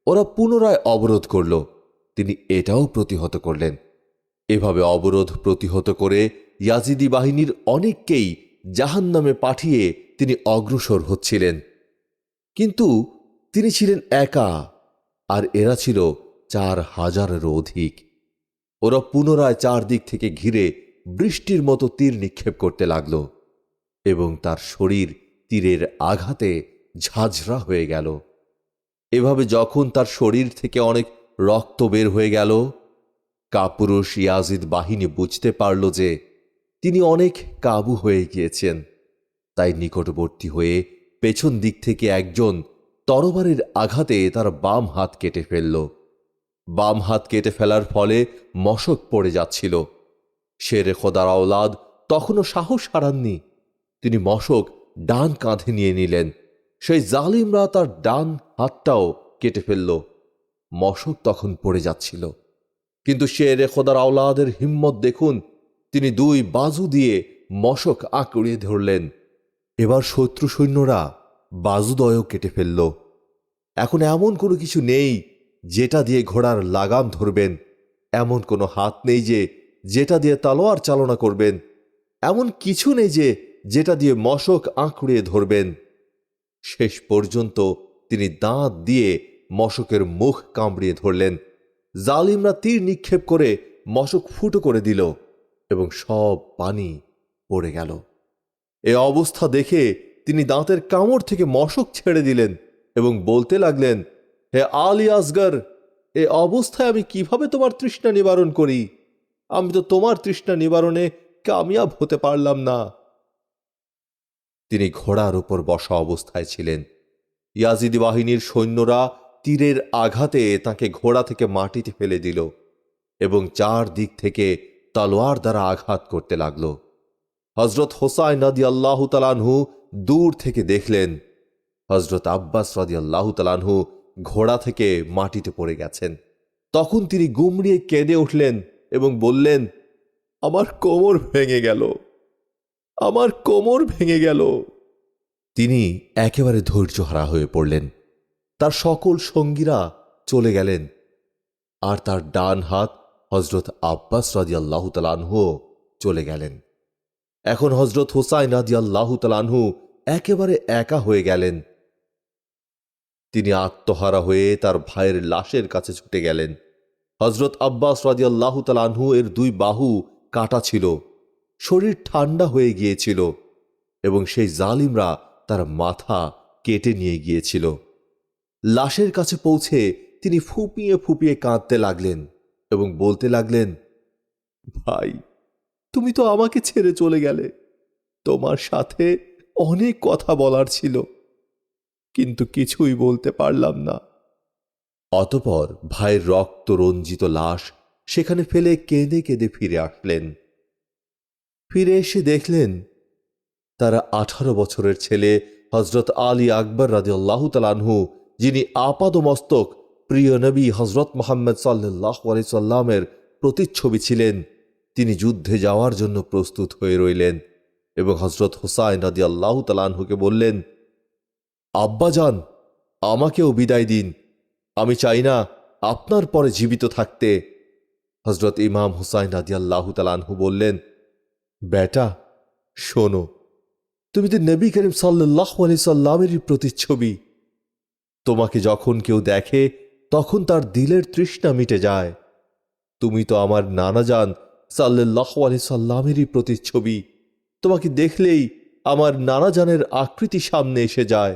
ওরা পুনরায় অবরোধ করল, তিনি এটাও প্রতিহত করলেন। এভাবে অবরোধ প্রতিহত করে ইয়াজিদি বাহিনীর অনেককেই জাহান্নামে পাঠিয়ে তিনি অগ্রসর হচ্ছিলেন। কিন্তু তিনি ছিলেন একা, আর এরা ছিল 4000-এরও অধিক। ওরা পুনরায় চারদিক থেকে ঘিরে বৃষ্টির মতো তীর নিক্ষেপ করতে লাগল এবং তার শরীর তীরের আঘাতে ঝাঁঝরা হয়ে গেল। এভাবে যখন তার শরীর থেকে অনেক রক্ত বের হয়ে গেল, কাপুরুষ ইয়াজিদ বাহিনী বুঝতে পারল যে তিনি অনেক কাবু হয়ে গিয়েছেন। তাই নিকটবর্তী হয়ে পেছন দিক থেকে একজন তরবারির আঘাতে তার বাম হাত কেটে ফেলল। বাম হাত কেটে ফেলার ফলে মশক পড়ে যাচ্ছিল। শেরে খোদার আওলাদ তখনও সাহস হারাননি। তিনি মশক ডান কাঁধে নিয়ে নিলেন। সেই জালিমরা তার ডান হাতটাও কেটে ফেলল। মশক তখন পড়ে যাচ্ছিল, কিন্তু শেরে খোদার আওলাদের হিম্মত দেখুন। তিনি দুই বাজু দিয়ে মশক আঁকড়িয়ে ধরলেন। এবার শত্রু সৈন্যরা বাজুদয় কেটে ফেলল। এখন এমন কোনো কিছু নেই যেটা দিয়ে ঘোড়ার লাগাম ধরবেন, এমন কোনো হাত নেই যেটা দিয়ে তলোয়ার চালনা করবেন, এমন কিছু নেই যেটা দিয়ে মশক আঁকড়িয়ে ধরবেন। শেষ পর্যন্ত তিনি দাঁত দিয়ে মশকের মুখ কামড়িয়ে ধরলেন। জালিমরা তীর নিক্ষেপ করে মশক ফুটো করে দিল এবং সব পানি পড়ে গেল। এ অবস্থা দেখে তিনি দাঁতের কামড় থেকে মশক ছেড়ে দিলেন এবং বলতে লাগলেন, হে আলী আসগর, এ অবস্থায় আমি কিভাবে তোমার তৃষ্ণা নিবারণ করি? আমি তো তোমার তৃষ্ণা নিবারণে কামিয়াব হতে পারলাম না। তিনি ঘোড়ার উপর বসা অবস্থায় ছিলেন। ইয়াজিদি বাহিনীর সৈন্যরা তীরের আঘাতে তাকে ঘোড়া থেকে মাটিতে ফেলে দিল এবং চার দিক থেকে তলোয়ার দ্বারা আঘাত করতে লাগল। হজরত হোসাইন রাদিয়াল্লাহু তাআলা আনহু দূর থেকে দেখলেন হজরত আব্বাস রাদিয়াল্লাহু তাআলা আনহু ঘোড়া থেকে মাটিতে পড়ে গেছেন। তখন তিনি গুমড়িয়ে কেঁদে উঠলেন এবং বললেন, আমার কোমর ভেঙে গেল, আমার কোমর ভেঙে গেল। তিনি একেবারে ধৈর্যহারা হয়ে পড়লেন। তার সকল সঙ্গীরা চলে গেলেন, আর তার ডান হাত হজরত আব্বাস রাদিয়াল্লাহু তাআলা আনহু চলে গেলেন। এখন হজরত হোসাইন রাদিয়াল্লাহু তাআলা আনহু একেবারে একা হয়ে গেলেন। তিনি আত্মহারা হয়ে তার ভাইয়ের লাশের কাছে ছুটে গেলেন। হজরত আব্বাস রাদিয়াল্লাহু তাআলা আনহু এর দুই বাহু কাটা ছিল, শরীর ঠান্ডা হয়ে গিয়েছিল এবং সেই জালিমরা তার মাথা কেটে নিয়ে গিয়েছিল। লাশের কাছে পৌঁছে তিনি ফুপিয়ে ফুপিয়ে কাঁদতে লাগলেন এবং বলতে লাগলেন, ভাই, তুমি তো আমাকে ছেড়ে চলে গেলে। তোমার সাথে অনেক কথা বলার ছিল, কিন্তু কিছুই বলতে পারলাম না। অতঃপর ভাইয়ের রক্ত রঞ্জিত লাশ সেখানে ফেলে কেঁদে কেঁদে ফিরে আসলেন। ফিরে এসে দেখলেন তারা 18 বছরের ছেলে হজরত আলী আকবর রাদিয়াল্লাহু তাআলা আনহু, যিনি আপাদমস্তক প্রিয় নবী হজরত মুহাম্মদ সাল্লাল্লাহু আলাইহি সাল্লামের প্রতিচ্ছবি ছিলেন, তিনি যুদ্ধে যাওয়ার জন্য প্রস্তুত হয়ে রইলেন এবং হজরত হোসাইন রাদিয়াল্লাহু তাআলা আনহুকে বললেন, আব্বাজান, আমাকেও বিদায় দিন, আমি চাই না আপনার পরে জীবিত থাকতে। হজরত ইমাম হুসাইন রাদিয়াল্লাহু তাআলা আনহু বললেন, বেটা শোনো, তুমি তো নবী করিম সাল্লাল্লাহু আলাইহি সাল্লামেরই প্রতিচ্ছবি। তোমাকে যখন কেউ দেখে তখন তার দিলের তৃষ্ণা মিটে যায়। তুমি তো আমার নানাজান সাল্লাল্লাহু আলাইহি সাল্লামেরই প্রতিচ্ছবি। তোমাকে দেখলেই আমার নানাজানের আকৃতি সামনে এসে যায়।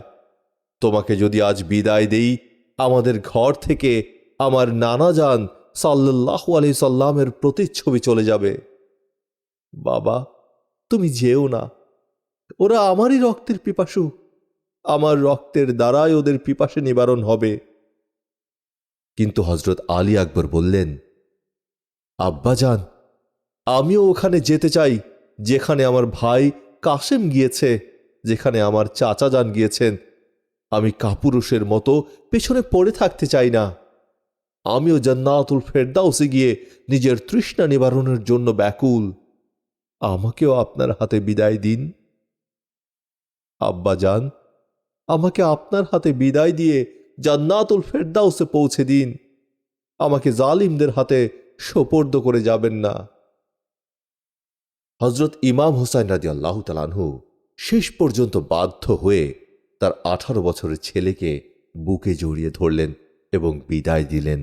তোমাকে যদি আজ বিদায় দেই, আমাদের ঘর থেকে আমার নানাজান সাল্লাল্লাহু আলাইহি সাল্লামের প্রতিচ্ছবি চলে যাবে। বাবা, তুমি যেও না, ওরা আমারই রক্তের পিপাসু, আমার রক্তের দ্বারাই ওদের পিপাসা নিবারণ হবে। কিন্তু হজরত আলী আকবর বললেন, আব্বাজান, আমিও ওখানে যেতে চাই যেখানে আমার ভাই কাসেম গিয়েছে, যেখানে আমার চাচা যান গিয়েছেন। আমি কাপুরুষের মতো পেছনে পড়ে থাকতে চাই না। আমিও জান্নাতুল ফেরদাউসে গিয়ে নিজের তৃষ্ণা নিবারণের জন্য ব্যাকুল। আমাকেও আপনার হাতে বিদায় দিন। আব্বাজান, আমাকে আপনার হাতে বিদায় দিয়ে জান্নাতুল ফেরদাউসে পৌঁছে দিন। আমাকে জালিমদের হাতে সোপর্দ করে যাবেন না। হজরত ইমাম হুসাইন রাদিয়াল্লাহু তাআলা আনহু শেষ পর্যন্ত বাধ্য হয়ে তার 18 বছরের ছেলেকে বুকে জড়িয়ে ধরলেন এবং বিদায় দিলেন।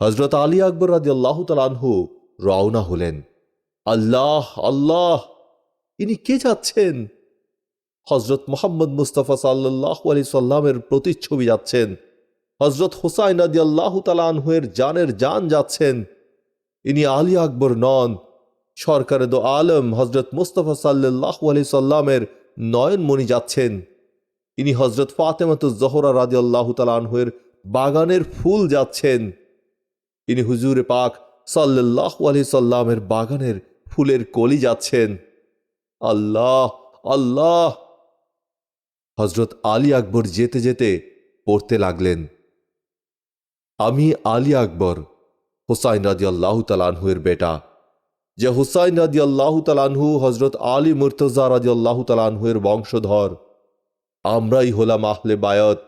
হজরত আলী আকবর রাদিয়াল্লাহু তাআলা আনহু রওনা হলেন। আল্লাহ আল্লাহ, ইনি কে যাচ্ছেন? হজরত মোহাম্মদ মুস্তাফা সাল্লাল্লাহু আলাইহি সাল্লামের প্রতিচ্ছবি যাচ্ছেন। হজরত হুসাইন রাদিয়াল্লাহু তাআলা আনহুয়ের জানের জান যাচ্ছেন। ইনি আলী আকবর নন, সরকারে দো আলম হজরত মুস্তাফা সাল্লাল্লাহু আলাইহি সাল্লামের নয়নমণি যাচ্ছেন। ইনি হজরত ফাতেমাতুজ জোহরা রাদিয়াল্লাহু তাআলা আনহুয়ের বাগানের ফুল যাচ্ছেন। ইনি হুজুরে পাক সাল্লাল্লাহু আলাইহি সাল্লামের বাগানের ফুলের কলি যাচ্ছেন। আল্লাহ আল্লাহ। হজরত আলী আকবর যেতে যেতে পড়তে লাগলেন, আমি আলী আকবর, হুসাইন রাদিয়াল্লাহু তাআলা আনহুয়ের বেটা, যে হুসাইন রাদিয়াল্লাহু তাআলা আনহু হজরত আলী মুর্তজা রাদিয়াল্লাহু তাআলা আনহুয়ের বংশধর। আমরাই হলাম আহলে বায়াত,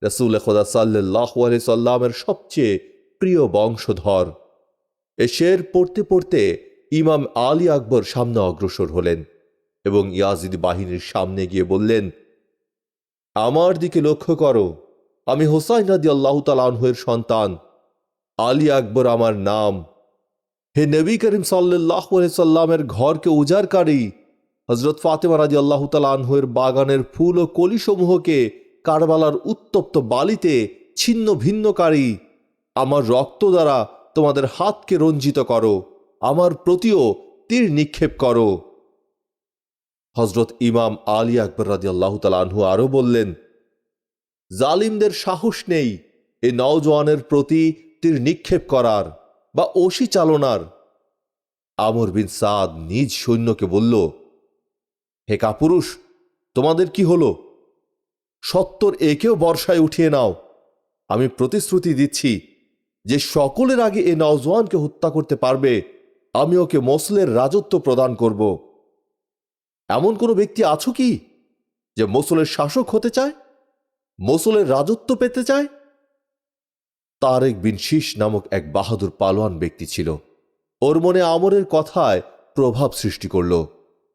রাসূল খোদা সাল্লাল্লাহু আলাইহি সাল্লামের সবচেয়ে প্রিয় বংশধর। এ শের পড়তে পড়তে ইমাম আলী আকবর সামনে অগ্রসর হলেন এবং ইয়াজিদ বাহিনীর সামনে গিয়ে বললেন, আমার দিকে লক্ষ্য করো, আমি হুসাইন রাদিয়াল্লাহু তাআলা আনহুয়ের সন্তান, আলী আকবর আমার নাম। হে নবী করিম সাল্লাল্লাহু আলাইহি সাল্লামের ঘরকে উজাড়কারী, হযরত ফাতেমা রাদিয়াল্লাহু তাআলা আনহুয়ের বাগানের ফুল ও কলিসমূহকে কারবালার উত্তপ্ত বালিতে ছিন্ন ভিন্নকারী, আমার রক্ত দ্বারা তোমাদের হাতকে রঞ্জিত করো, আমার প্রতিও তীর নিক্ষেপ করো। হযরত ইমাম আলী আকবর রাদিয়াল্লাহু তাআলা আনহু আরও বললেন, জালিমদের সাহস নেই এ নওজোয়ানের প্রতি তীর নিক্ষেপ করার বা ওশি চালনার। আমর বিন সাদ নিজ সৈন্যকে বলল, হে কাপুরুষ, তোমাদের কি হলো? 70 একেও বর্ষায় উঠিয়ে নাও। আমি প্রতিশ্রুতি দিচ্ছি যে সকলের আগে এ নওজোয়ানকে হত্যা করতে পারবে, আমি ওকে মোসুলের রাজত্ব প্রদান করব। এমন কোনো ব্যক্তি আছো কি যে মোসুলের শাসক হতে চায়, মোসুলের রাজত্ব পেতে চায়? তারেক বিন শীশ নামক এক বাহাদুর পালোয়ান ব্যক্তি ছিল। ওর মনে আমরের কথায় প্রভাব সৃষ্টি করল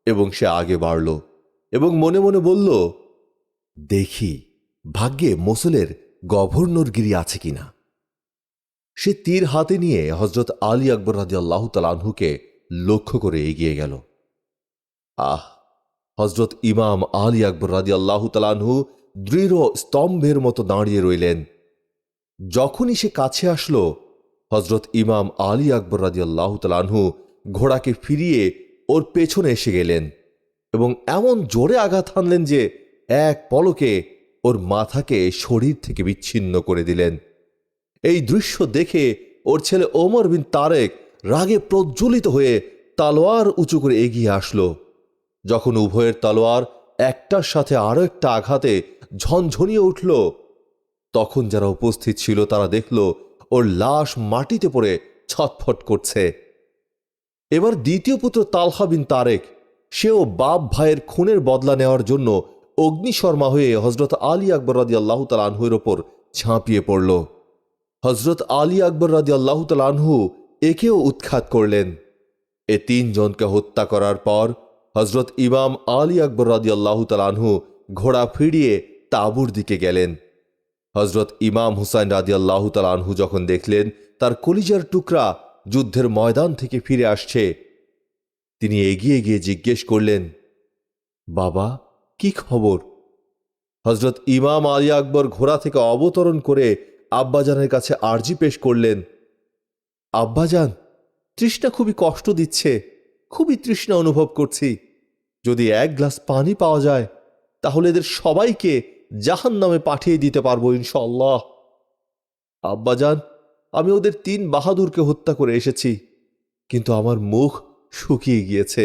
এবং সে আগে বাড়ল এবং মনে মনে বলল, দেখি ভাগ্যে মোসুলের গভর্নরগিরি আছে কিনা। সে তীর হাতে নিয়ে হজরত আলী আকবর রাদিয়াল্লাহু তাআলা আনহুকে লক্ষ্য করে এগিয়ে গেল। হজরত ইমাম আলী আকবর রাদিয়াল্লাহু তাআলা আনহু দৃঢ় স্তম্ভের মতো দাঁড়িয়ে রইলেন। যখনই সে কাছে আসলো, হজরত ইমাম আলী আকবর রাদিয়াল্লাহু তাআলা আনহু ঘোড়াকে ফিরিয়ে ওর পেছনে এসে গেলেন এবং এমন জোরে আঘাত হানলেন যে এক পলকে ওর মাথাকে শরীর থেকে বিচ্ছিন্ন করে দিলেন। এই দৃশ্য দেখে ওর ছেলে ওমর বিন তারেক রাগে প্রজ্বলিত হয়ে তালোয়ার উঁচু করে এগিয়ে আসলো। যখন উভয়ের তালোয়ার একটার সাথে আরো একটা আঘাতে ঝনঝনিয়ে উঠল, তখন যারা উপস্থিত ছিল তারা দেখল ওর লাশ মাটিতে পড়ে ছটফট করছে। এবার দ্বিতীয় পুত্র তালহা বিন তারেক, সেও বাপ ভাইয়ের খুনের বদলা নেওয়ার জন্য অগ্নিশর্মা হয়ে হজরত আলী আকবর রাদিয়াল্লাহু তাআলা আনহুর ওপর ঝাঁপিয়ে পড়ল। হজরত আলী আকবর রাদিয়াল্লাহু তাআলা আনহু একেও উৎখাত করলেন। এ তিনজনকে হত্যা করার পর হজরত ইমাম আলী আকবর রাদিয়াল্লাহু তাআলা আনহু ঘোড়া ফিরিয়ে তাঁবুর দিকে গেলেন। হজরত ইমাম হুসাইন রাদিয়াল্লাহু তাআলা আনহু যখন দেখলেন তার কলিজার টুকরা যুদ্ধের ময়দান থেকে ফিরে আসছে, তিনি এগিয়ে গিয়ে জিজ্ঞেস করলেন, বাবা, কি খবর? হজরত ইমাম আলী আকবর ঘোড়া থেকে অবতরণ করে আব্বাজানের কাছে আর্জি পেশ করলেন, আব্বাজান, তৃষ্ণা খুবই কষ্ট দিচ্ছে, খুবই তৃষ্ণা অনুভব করছি। যদি এক গ্লাস পানি পাওয়া যায় তাহলে এদের সবাইকে জাহান্নামে পাঠিয়ে দিতে পারবো ইনশাআল্লাহ। আব্বাজান, আমি ওদের 3 বাহাদুরকে হত্যা করে এসেছি, কিন্তু আমার মুখ শুকিয়ে গিয়েছে,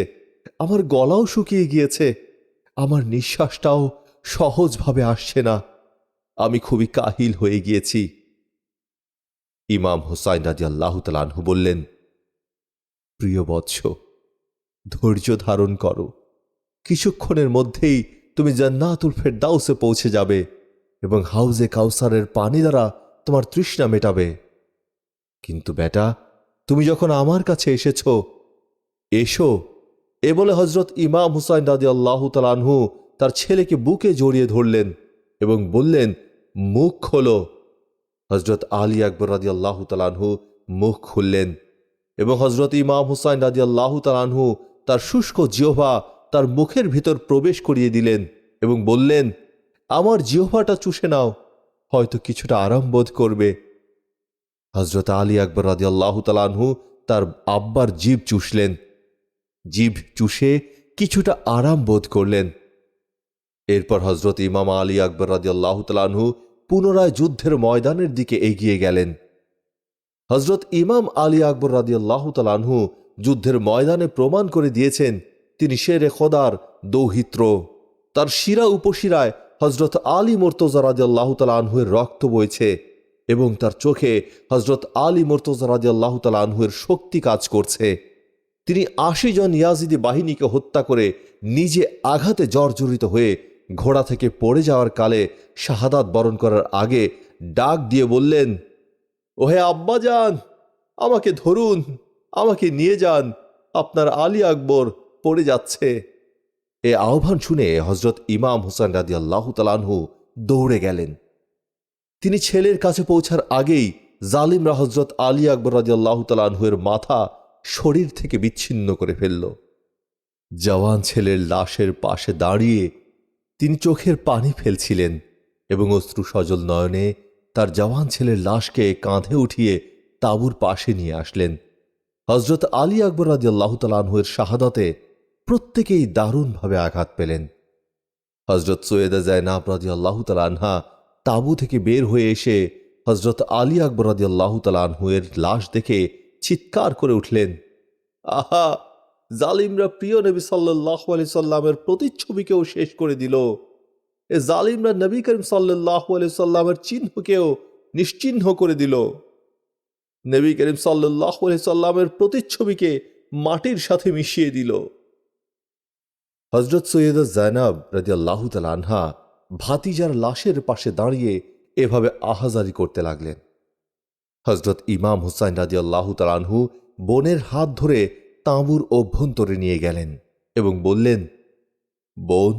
আমার গলাও শুকিয়ে গিয়েছে, আমার নিঃশ্বাসটাও সহজভাবে আসছে না, আমি খুবই কাহিল হয়ে গিয়েছি। ইমাম হুসাইন রাদিয়াল্লাহু তাআলা আনহু বললেন, প্রিয় বৎস, ধৈর্য ধারণ করো, কিছুক্ষণের মধ্যেই তুমি জান্নাতুল ফেরদাউসে পৌঁছে যাবে এবং হাউজে কাউসারের পানি দ্বারা তোমার তৃষ্ণা মেটাবে। কিন্তু বেটা, তুমি যখন আমার কাছে এসেছো, এসো, এ বলে হজরত ইমাম হুসাইন রাদিয়াল্লাহু তাআলা আনহু তার ছেলেকে বুকে জড়িয়ে ধরলেন এবং বললেন, মুখ খোলো। হজরত আলী আকবর রাদিয়াল্লাহু তাআলা আনহু মুখ খুললেন এবং হজরত ইমাম হুসাইন রাদিয়াল্লাহু তাআলা আনহু তার শুষ্ক জিহ্বা তার মুখের ভিতর প্রবেশ করিয়ে দিলেন এবং বললেন, আমার জিহ্বাটা চুষে নাও, হয়তো কিছুটা আরাম বোধ করবে। হজরত আলী আকবর রাদিয়াল্লাহু তাআলা আনহু তার আব্বার জিভ চুষলেন। জিভ চুষে কিছুটা আরাম বোধ করলেন। এরপর হজরত ইমাম আলী আকবর রাদিয়াল্লাহু তাআলা আনহু পুনরায় যুদ্ধের ময়দানের দিকে এগিয়ে গেলেন। হজরত ইমাম আলী আকবর রাদিয়াল্লাহু তাআলা আনহু যুদ্ধের ময়দানে প্রমাণ করে দিয়েছেন তিনি শেরে খোদার দৌহিত্র। তার শিরা উপশিরায় হজরত আলী মুর্তজা রাদিয়াল্লাহু তাআলা আনহুর রক্ত বইছে এবং তার চোখে হজরত আলী মুর্তজা রাদিয়াল্লাহু তাআলা আনহুর শক্তি কাজ করছে। তিনি ৮০ জন ইয়াজিদি বাহিনীকে হত্যা করে নিজে আঘাতে জর্জরিত হয়ে ঘোড়া থেকে পড়ে যাওয়ার কালে শাহাদাত বরণ করার আগে ডাক দিয়ে বললেন, ওহে আব্বাজান, আমাকে ধরুন, আমাকে নিয়ে যান, আপনার আলী আকবর পড়ে যাচ্ছে। এ আহ্বান শুনে হজরত ইমাম হুসাইন রাদিয়াল্লাহু তাআলা আনহু দৌড়ে গেলেন। তিনি ছেলের কাছে পৌঁছার আগেই জালিমরা হজরত আলী আকবর রাদিয়াল্লাহু তাআলা আনহুর মাথা শরীর থেকে বিচ্ছিন্ন করে ফেলল। জওয়ান ছেলের লাশের পাশে দাঁড়িয়ে তিনি চোখের পানি ফেলছিলেন এবং অশ্রু সজল নয়নে তার জওয়ান ছেলের লাশকে কাঁধে উঠিয়ে তাঁবুর পাশে নিয়ে আসলেন। হজরত আলী আকবর রাদিয়াল্লাহু তাআলা আনহুর শাহাদাতে প্রত্যেকেই দারুণভাবে আঘাত পেলেন। হজরত সৈয়দা যায়নাব রাদিয়াল্লাহু তাআলা আনহা তাঁবু থেকে বের হয়ে এসে হজরত আলী আকবর রাদিয়াল্লাহু তাআলা আনহুর লাশ দেখে চিৎকার করে উঠলেন, আহা, জালিমরা প্রিয় নবী সাল্লাল্লাহু আলাইহি সাল্লামের প্রতিচ্ছবিকেও শেষ করে দিল। এ জালিমরা নবী করিম সাল্লাল্লাহু আলাইহি সাল্লামের চিহ্নকেও নিশ্চিহ্ন করে দিল। নবী করিম সাল্লাল্লাহু আলাইহি সাল্লামের প্রতিচ্ছবিকে মাটির সাথে মিশিয়ে দিল। হজরত সৈয়দা যায়নাব রাদিয়াল্লাহু তাআলা আনহা ভাতিজার লাশের পাশে দাঁড়িয়ে এভাবে আহাজারি করতে লাগলেন। হজরত ইমাম হুসাইন রাদিয়াল্লাহু তাআলা আনহু বোনের হাত ধরে তাঁবুর অভ্যন্তরে নিয়ে গেলেন এবং বললেন, বোন,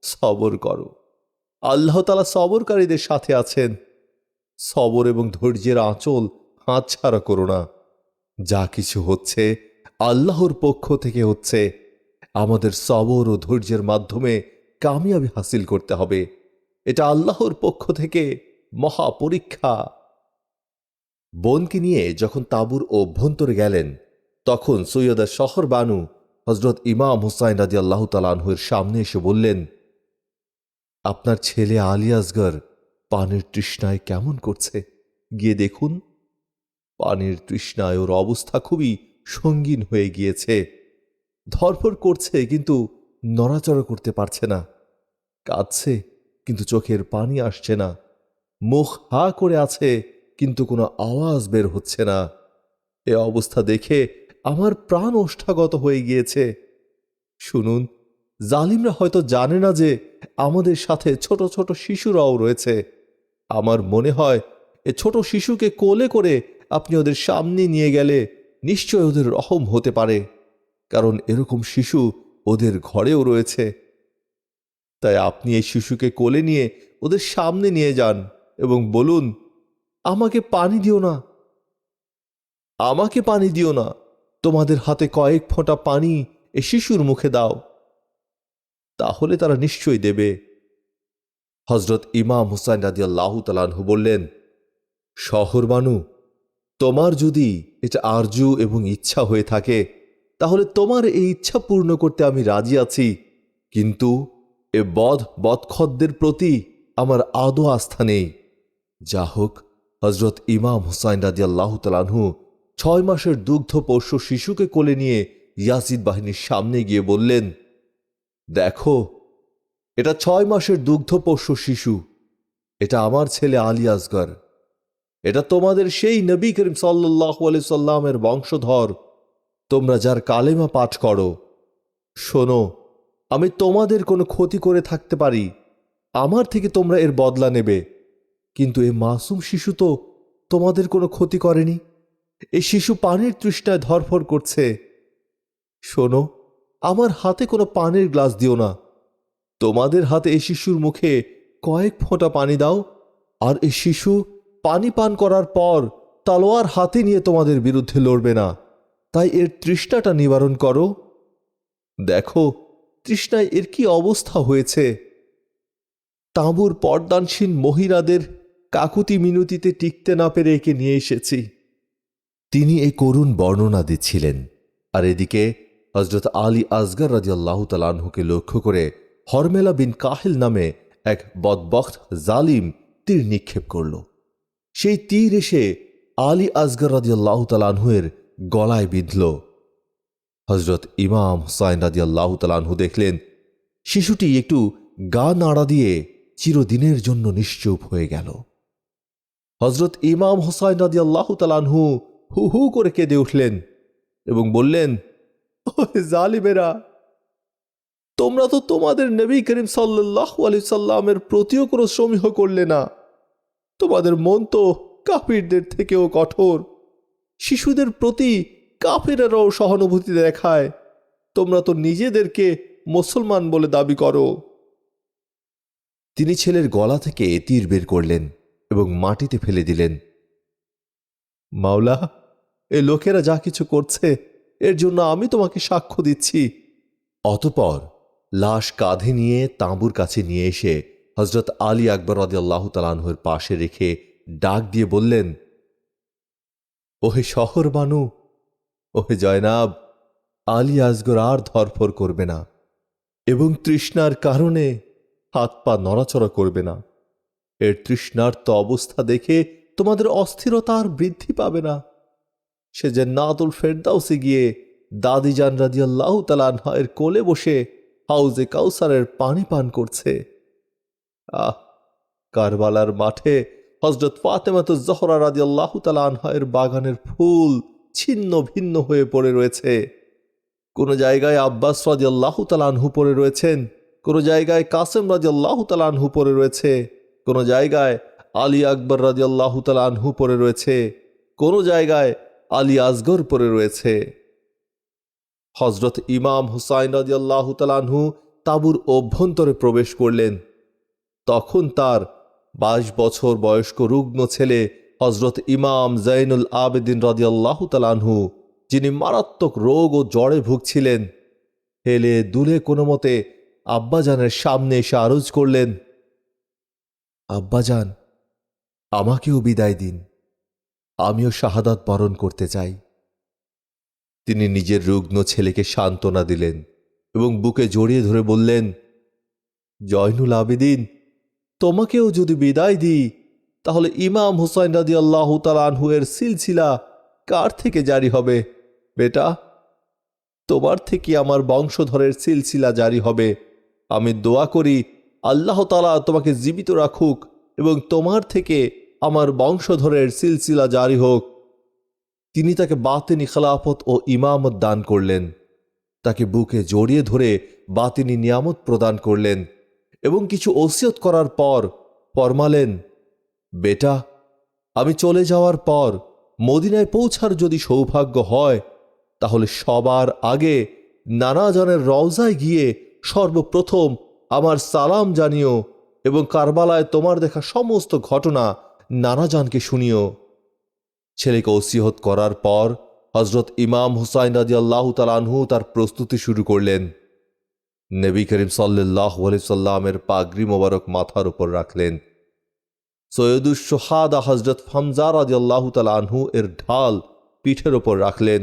সবর করো, আল্লাহ তাআলা সবরকারীদের সাথে আছেন। সবর এবং ধৈর্যের আঁচল হাতছাড়া করো না। যা কিছু হচ্ছে আল্লাহর পক্ষ থেকে হচ্ছে। আমাদের সবর ও ধৈর্যের মাধ্যমে কামিয়াবি হাসিল করতে হবে। এটা আল্লাহর পক্ষ থেকে মহা পরীক্ষা। বোনকে নিয়ে যখন তাঁবুর অভ্যন্তরে গেলেন তখন সৈয়দা শহর বানু হজরত ইমাম হুসাইন রাদিয়াল্লাহু তাআলা আনহুর সামনে এসে বললেন, আপনার ছেলে আলী আসগর পানির তৃষ্ণায় কেমন করছে, গিয়ে দেখুন। পানির তৃষ্ণায় ওর অবস্থা খুবই সঙ্গীন হয়ে গিয়েছে। ধরফর করছে কিন্তু নড়াচড়া করতে পারছে না, কাঁদছে কিন্তু চোখের পানি আসছে না, মুখ হা করে আছে কিন্তু কোনো আওয়াজ বের হচ্ছে না। এ অবস্থা দেখে আমার প্রাণ ওষ্ঠাগত হয়ে গিয়েছে। শুনুন, জালিমরা হয়তো জানে না যে আমাদের সাথে ছোট ছোট শিশুরাও রয়েছে। আমার মনে হয় এ ছোট শিশুকে কোলে করে আপনি ওদের সামনে নিয়ে গেলে নিশ্চয় ওদের রহম হতে পারে, কারণ এরকম শিশু ওদের ঘরেও রয়েছে। তাই আপনি এই শিশুকে কোলে নিয়ে ওদের সামনে নিয়ে যান এবং বলুন, আমাকে পানি দিও না, আমাকে পানি দিও না, তোমাদের হাতে কয়েক ফোঁটা পানি এ শিশুর মুখে দাও, তাহলে তারা নিশ্চয়ই দেবে। হজরত ইমাম হুসাইন রাদিয়াল্লাহু তাআলা আনহু বললেন, শহর বানু, তোমার যদি এটা আরজু এবং ইচ্ছা হয়ে থাকে তাহলে তোমার এই ইচ্ছা পূর্ণ করতে আমি রাজি আছি, কিন্তু এ বদখদ্দের প্রতি আমার আদৌ আস্থা নেই। যা হোক, হজরত ইমাম হুসাইন রাদিয়াল্লাহু তাআলা আনহু 6 মাসের দুগ্ধপোষ্য শিশুকে কোলে নিয়ে ইয়াজিদ বাহিনীর সামনে গিয়ে বললেন, দেখো, এটা 6 মাসের দুগ্ধপোষ্য শিশু, এটা আমার ছেলে আলী আসগর, এটা তোমাদের সেই নবী করিম সাল্লাল্লাহু আলাইহি সাল্লামের বংশধর, তোমরা যার কালেমা পাঠ করো। শোনো, আমি তোমাদের কোনো ক্ষতি করে থাকতে পারি, আমার থেকে তোমরা এর বদলা নেবে, কিন্তু এ মাসুম শিশু তো তোমাদের কোনো ক্ষতি করেনি। এই শিশু পানির তৃষ্ণায় ধরফর করছে। শোনো, আমার হাতে কোনো পানির গ্লাস দিও না, তোমাদের হাতে এই শিশুর মুখে কয়েক ফোঁটা পানি দাও, আর এই শিশু পানি পান করার পর তলোয়ার হাতে নিয়ে তোমাদের বিরুদ্ধে লড়বে না। তাই এর তৃষ্ণাটা নিবারণ করো। দেখো তৃষ্ণায় এর কি অবস্থা হয়েছে। তাঁবুর পর্দানসীন মহিলাদের কাকুতি মিনতিতে টিকতে না পেরে একে নিয়ে এসেছি। তিনি এই করুণ বর্ণনা দিচ্ছিলেন, আর এদিকে হযরত আলী আসগর রাদিয়াল্লাহু তাআলা আনহুকে লক্ষ্য করে হরমেলা বিন কাহিল নামে এক বদবখ্ত জালিম তীর নিক্ষেপ করল। সেই তীর এসে আলী আসগর রাদিয়াল্লাহু তাআলা আনহুয়ের গলায় বিঁধল। হযরত ইমাম হুসাইন রাদিয়াল্লাহু তাআলা আনহু দেখলেন শিশুটি একটু গা নাড়া দিয়ে চিরদিনের জন্য নিশ্চুপ হয়ে গেল। হযরত ইমাম হুসাইন রাদিয়াল্লাহু তাআলা আনহু হু হু করে কেঁদে উঠলেন এবং বললেন, ওহে জালিমেরা, তোমরা তো তোমাদের নবী করিম সাল্লাল্লাহু আলাইহি সাল্লামের প্রতিও কোনো সমীহ করলে না। তোমাদের মন তো কাফিরদের থেকেও কঠোর। শিশুদের প্রতি কাফিরেরাও সহানুভূতি দেখায়। তোমরা তো নিজেদেরকে মুসলমান বলে দাবি করো। তিনি ছেলের গলা থেকে তীর বের করলেন এবং মাটিতে ফেলে দিলেন। মাওলা, এ লোকেরা যা কিছু করছে এর জন্য আমি তোমাকে সাক্ষ্য দিচ্ছি। অতঃপর লাশ কাঁধে নিয়ে তাঁবুর কাছে নিয়ে এসে হযরত আলী আকবর রাদিয়াল্লাহু তাআলা আনহুর পাশে রেখে ডাক দিয়ে বললেন, ওহে শহর বানু, ওহে জয়নাব, আলী আসগর আর ধরফর করবে না এবং তৃষ্ণার কারণে হাত পা নড়াচড়া করবে না। এর তৃষ্ণার্ত অবস্থা দেখে তোমাদের অস্থিরতা আর বৃদ্ধি পাবে না। সে জান্নাতুল ফেরদাউসে গিয়ে দাদিজান রাদিয়াল্লাহু তাআলা আনহা এর কোলে বসে হাউজে কাউসারের পানি পান করছে। কারবালার মাঠে হযরত ফাতেমাতুজ জহরা রাদিয়াল্লাহু তাআলা আনহা এর বাগানের ফুল ছিন্ন ভিন্ন হয়ে পড়ে রয়েছে। কোনো জায়গায় আব্বাস রাদিয়াল্লাহু তাআলা আনহু পড়ে রয়েছেন, কোনো জায়গায় কাসেম রাদিয়াল্লাহু তাআলা আনহু পড়ে রয়েছে, কোনো জায়গায় আলী আকবর রাদিয়াল্লাহু তাআলা আনহু পড়ে রয়েছে, কোনো জায়গায় আলী আসগর পড়ে রয়েছে। হযরত ইমাম হুসাইন রাদিয়াল্লাহু তাআলা আনহু তাঁবুর অভ্যন্তরে প্রবেশ করলেন। তখন তার 22 বছর বয়স্ক রুগ্ন ছেলে হযরত ইমাম জাইনুল আবেদিন রাদিয়াল্লাহু তাআলা আনহু, যিনি মারাত্মক রোগ ও জ্বরে ভুগছিলেন, হেলে দুলে কোনো মতে আব্বাজানের সামনে এসে আরজ করলেন, আব্বাজান, আমাকেও বিদায় দিন, আমিও শাহাদাত বরণ করতে চাই। তিনি নিজের রুগ্ন ছেলেকে সান্ত্বনা দিলেন এবং বুকে জড়িয়ে ধরে বললেন, জয়নুল আবেদিন, তোমাকেও যদি বিদায় দিই তাহলে ইমাম হুসাইন রাদিয়াল্লাহু তাআলা আনহু এর সিলসিলা কার থেকে জারি হবে? বেটা, তোমার থেকে আমার বংশধরের সিলসিলা জারি হবে। আমি দোয়া করি আল্লাহ তাআলা তোমাকে জীবিত রাখুক এবং তোমার থেকে আমার বংশধরের সিলসিলা জারি হোক। তিনি তাকে বাতিনি খেলাফত ও ইমামত দান করলেন, তাকে বুকে জড়িয়ে ধরে বাতিনি নিয়ামত প্রদান করলেন এবং কিছু ওসিয়ত করার পর ফরমালেন, বেটা, আমি চলে যাওয়ার পর মদিনায় পৌঁছার যদি সৌভাগ্য হয় তাহলে সবার আগে নানাজানের রওজায় গিয়ে সর্বপ্রথম আমার সালাম জানিও এবং কারবালায় তোমার দেখা সমস্ত ঘটনা নানাজানকে শুনিও। ছেলেকে ওসিয়ত করার পর হযরত ইমাম হুসাইন রাদিয়াল্লাহু তাআলা আনহু তার প্রস্তুতি শুরু করলেন। নবী করিম সাল্লাল্লাহু আলাইহি সাল্লামের পাগড়ি মোবারক মাথার উপর রাখলেন। সৈয়দুশ শুহাদা হযরত হামজা রাদিয়াল্লাহু তাআলা আনহু এর ঢাল পিঠের ওপর রাখলেন।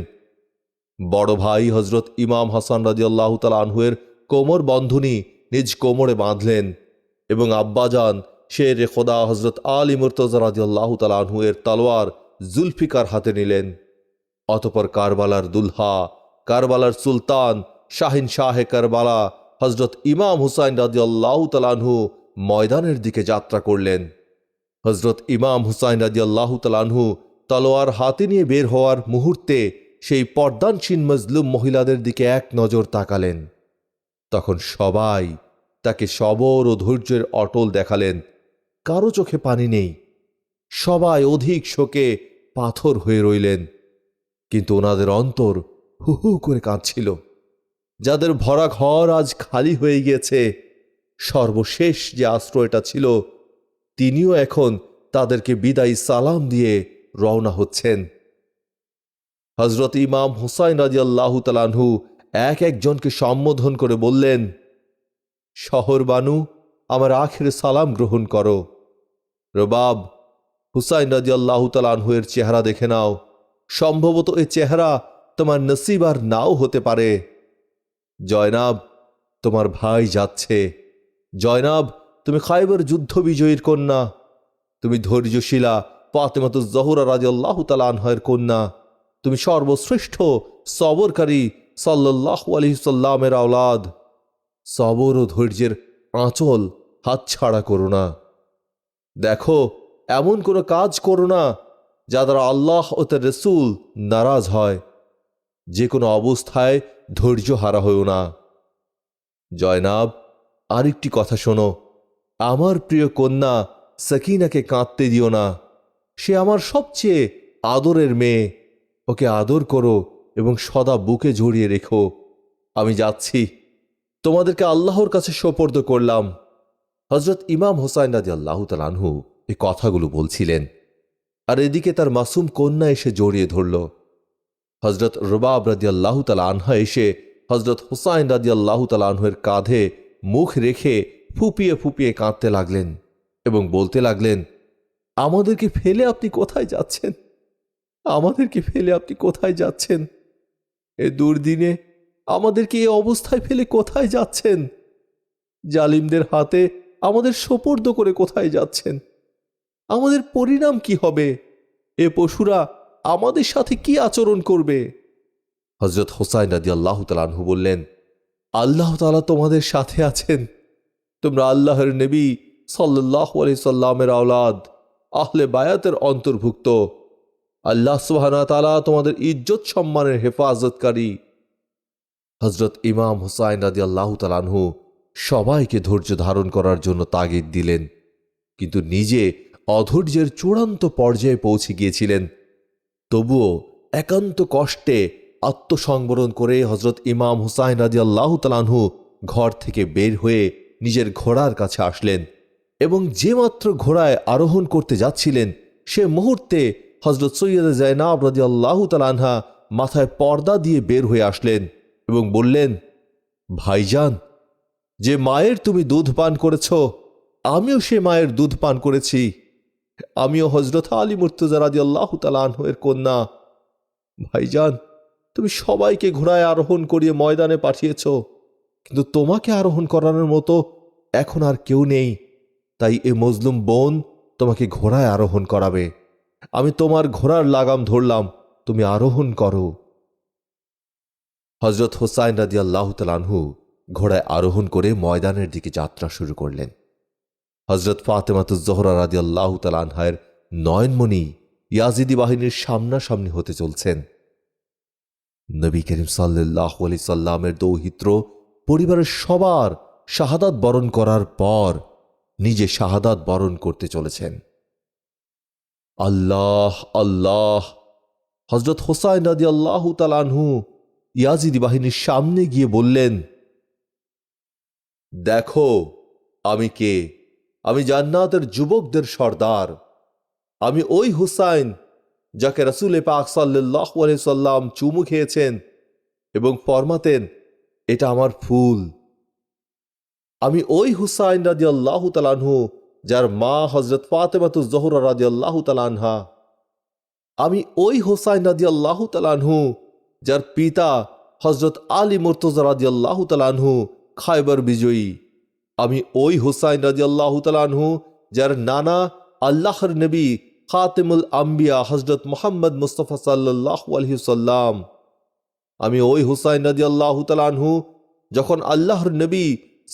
বড় ভাই হযরত ইমাম হাসান রাদিয়াল্লাহু তাআলা আনহু এর কোমর বন্ধনী নিজ কোমরে বাঁধলেন এবং আব্বাজান শের খোদা হযরত আলী মুর্তজা রাদিয়াল্লাহু তাআলা আনহু এর তলোয়ার জুলফিকার হাতে নিলেন। অতঃপর কারবালার দুলহা, কারবালার সুলতান, শাহিন শাহে কারবালা হযরত ইমাম হুসাইন রাদিয়াল্লাহু তাআলা আনহু ময়দানের দিকে যাত্রা করলেন। হযরত ইমাম হুসাইন রাদিয়াল্লাহু তাআলা আনহু তলোয়ার হাতে নিয়ে বের হওয়ার মুহূর্তে সেই পর্দানসীন মজলুম মহিলাদের দিকে এক নজর তাকালেন। তখন সবাই তাকে সবর ও ধৈর্যের অটল দেখালেন। কারো চোখে পানি নেই, সবাই অধিক শোকে পাথর হয়ে রইলেন, কিন্তু ওনাদের অন্তর হু হু করে কাঁদছিল। যাদের ভরা ঘর আজ খালি হয়ে গিয়েছে, সর্বশেষ যে আশ্রয়টা ছিল, তিনিও এখন তাদেরকে বিদায়ী সালাম দিয়ে রওনা হচ্ছেন। হজরত ইমাম হুসাইন রাদিয়াল্লাহু তাআলা আনহু এক একজনকে সম্বোধন করে বললেন, শহর বানু, আমার আখির সালাম গ্রহণ করো। রবাব, হুসাইন রাদিয়াল্লাহু তাআলা আনহু এর চেহারা দেখে নাও, সম্ভবত এ চেহারা তোমার নসিব আর নাও হতে পারে। জয়নাব, তোমার ভাই যাচ্ছে। জয়নাব, তুমি খায়বার যুদ্ধ বিজয়ীর কন্যা, তুমি ধৈর্যশীলা ফাতেমাতুজ জোহরা রাদিয়াল্লাহু তাআলা আনহার কন্যা, তুমি সর্বশ্রেষ্ঠ সবরকারী সাল্লাল্লাহু আলাইহি সাল্লামের আওলাদ। সবর ও ধৈর্যের আঁচল হাতছাড়া করো না। দেখো, এমন কোনো কাজ করো না যা দ্বারা আল্লাহ ও তার রাসূল নারাজ হয়। যে কোনো অবস্থায় ধৈর্য হারা হইও না। জয়নাব, আরেকটি কথা শোনো, আমার প্রিয় কন্যা সাকিনাকে কাঁদতে দিও না। সে আমার সবচেয়ে আদরের মেয়ে। ওকে আদর করো এবং সদা বুকে জড়িয়ে রেখো। আমি যাচ্ছি, তোমাদেরকে আল্লাহর কাছে সোপর্দ করলাম। হজরত ইমাম হুসাইন রাদিয়াল্লাহু তাআলা আনহু এই কথাগুলো বলছিলেন, আর এদিকে তার মাসুম কন্যা এসে জড়িয়ে ধরল। হজরত রুবাব রাদিয়াল্লাহু তাআলা আনহা এসে হজরত হুসাইন রাদিয়াল্লাহু তাআলা আনহুর কাঁধে মুখ রেখে ফুপিয়ে ফুপিয়ে কাঁদতে লাগলেন এবং বলতে লাগলেন, আমাদেরকে ফেলে আপনি কোথায় যাচ্ছেন? আমাদেরকে ফেলে আপনি কোথায় যাচ্ছেন? এ দুর্দিনে আমাদেরকে এই অবস্থায় ফেলে কোথায় যাচ্ছেন? জালিমদের হাতে আমাদের সোপর্দ করে কোথায় যাচ্ছেন? আমাদের পরিণাম কি হবে? এ পশুরা আমাদের সাথে কি আচরণ করবে? হজরত হুসাইন রাদিয়াল্লাহু তাআলা আনহু বললেন, আল্লাহ তাআলা তোমাদের সাথে আছেন। তোমরা আল্লাহর নবী সাল্লাল্লাহু আলাইহি সাল্লামের আওলাদ, আহলে বায়াতের অন্তর্ভুক্ত। আল্লাহ সুবহানাহু ওয়া তাআলা তোমাদের ইজ্জত সম্মানের হেফাজতকারী। হজরত ইমাম হুসাইন রাদিয়াল্লাহু তাআলা আনহু সবাইকে ধৈর্য ধারণ করার জন্য তাগিদ দিলেন, কিন্তু নিজে অধৈর্যের চূড়ান্ত পর্যায়ে পৌঁছে গিয়েছিলেন। তবুও একান্ত কষ্টে আত্মসংবরণ করে হজরত ইমাম হুসাইন রাদিয়াল্লাহু তাআলা আনহু ঘর থেকে বের হয়ে নিজের ঘোড়ার কাছে আসলেন এবং যে মাত্র ঘোড়ায় আরোহণ করতে যাচ্ছিলেন, সে মুহূর্তে হজরত সৈয়দা জায়নাব রাদিয়াল্লাহু তাআলা আনহা মাথায় পর্দা দিয়ে বের হয়ে আসলেন এবং বললেন, ভাইজান, যে মায়ের তুমি দুধ পান করেছ, আমিও সে মায়ের দুধ পান করেছি। আমিও হজরত আলী মুর্তজা রাদিয়াল্লাহু তাআলা আনহু এর কন্যা। ভাইজান, তুমি সবাইকে ঘোড়ায় আরোহণ করিয়ে ময়দানে পাঠিয়েছ, কিন্তু তোমাকে আরোহণ করানোর মতো এখন আর কেউ নেই। তাই এ মজলুম বোন তোমাকে ঘোড়ায় আরোহণ করাবে। আমি তোমার ঘোড়ার লাগাম ধরলাম, তুমি আরোহণ করো। হজরত হুসাইন রাদিয়াল্লাহু তাআলা আনহু ঘোড়ায় আরোহণ করে ময়দানের দিকে যাত্রা শুরু করলেন। হজরত ফাতেমাতুজ জোহরা রাদিয়াল্লাহু তাআলা আনহার নয়নমণি ইয়াজিদি বাহিনীর সামনাসামনি হতে চলছেন। নবী করিম সাল্লাল্লাহু আলাইহি সাল্লামের দৌহিত্র পরিবারের সবার শাহাদাত বরণ করার পর নিজে শাহাদাত বরণ করতে চলেছেন। আল্লাহ আল্লাহ! হজরত হুসাইন রাদিয়াল্লাহু তাআলা আনহু ইয়াজিদি বাহিনীর সামনে গিয়ে বললেন, দেখো আমি কে। আমি জান্নাতের যুবকদের সর্দার। আমি ওই হুসাইন যাকে রাসূল পাক সাল্লাল্লাহু আলাইহি সাল্লাম চুমু খেয়েছেন এবং ফরমাতেন, এটা আমার ফুল। আমি ওই হুসাইন রাদিয়াল্লাহু তাআলা আনহু যার মা হযরত ফাতেমাতুজ জোহরা রাদিয়াল্লাহু তাআলা আনহা। আমি ওই হুসাইন রাদিয়াল্লাহু তাআলা আনহু যার পিতা হযরত আলী মুর্তজা রাদিয়াল্লাহু তাআলা আনহু খায়বার বিজয়ী। আমি ওই হুসাইন রাদিয়াল্লাহু তাআলা আনহু যার নানা আল্লাহর নবী খাতেমুল আম্বিয়া হযরত মুহাম্মদ মুস্তাফা সাল্লাল্লাহু আলাইহি সাল্লাম। আমি ওই হুসাইন রাদিয়াল্লাহু তাআলা আনহু যখন আল্লাহর নবী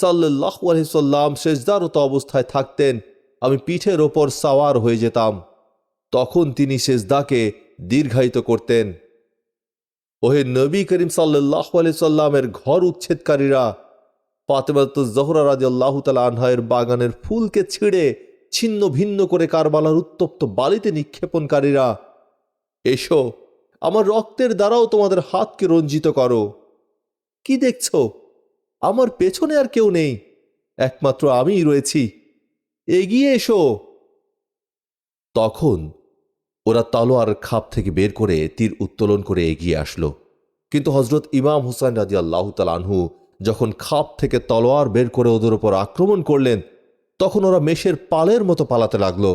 সাল্লাল্লাহু আলাইহি সাল্লাম সেজদারত অবস্থায় থাকতেন, আমি পিঠের ওপর সাওয়ার হয়ে যেতাম। তখন তিনি সেজদাকে দীর্ঘায়িত করতেন। ওহে নবী করিম সাল্লাল্লাহু আলাইহি সাল্লামের ঘর উচ্ছেদকারীরা, ফাতেমাতুজ জোহরা রাদিয়াল্লাহু তাআলা আনহার বাগানের ফুলকে ছিঁড়ে ছিন্ন ভিন্ন করে কারবালার উত্তপ্ত বালিতে নিক্ষেপণকারীরা, এসো আমার রক্তের দ্বারাও তোমাদের হাতকে রঞ্জিত করো। কি দেখছো? আমার পেছনে আর কেউ নেই, একমাত্র আমিই রয়েছি। এগিয়ে এসো। তখন ওরা তলোয়ার খাপ থেকে বের করে তীর উত্তোলন করে এগিয়ে আসলো। কিন্তু হজরত ইমাম হুসাইন রাদিয়াল্লাহু তাআলা আনহু যখন খাপ থেকে তলোয়ার বের করে ওদের ওপর আক্রমণ করলেন, তখন ওরা মেষের পালের মতো পালাতে লাগল।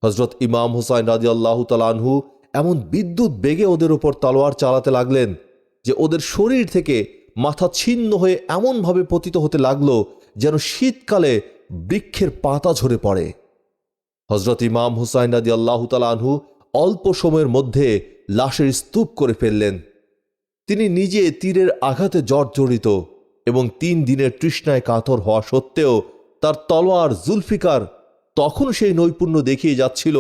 হজরত ইমাম হুসাইন রাদিয়াল্লাহু তাআলা আনহু এমন বিদ্যুৎ বেগে ওদের ওপর তলোয়ার চালাতে লাগলেন যে ওদের শরীর থেকে মাথা ছিন্ন হয়ে এমনভাবে পতিত হতে লাগল যেন শীতকালে বৃক্ষের পাতা ঝরে পড়ে। হজরত ইমাম হুসাইন রাদিয়াল্লাহু তাআলা আনহু অল্প সময়ের মধ্যে লাশের স্তূপ করে ফেললেন। তিনি নিজে তীরের আঘাতে জর্জরিত এবং 3 দিনের তৃষ্ণায় কাতর হওয়া সত্ত্বেও তার তলোয়ার জুলফিকার তখন সেই নৈপুণ্য দেখিয়ে যাচ্ছিল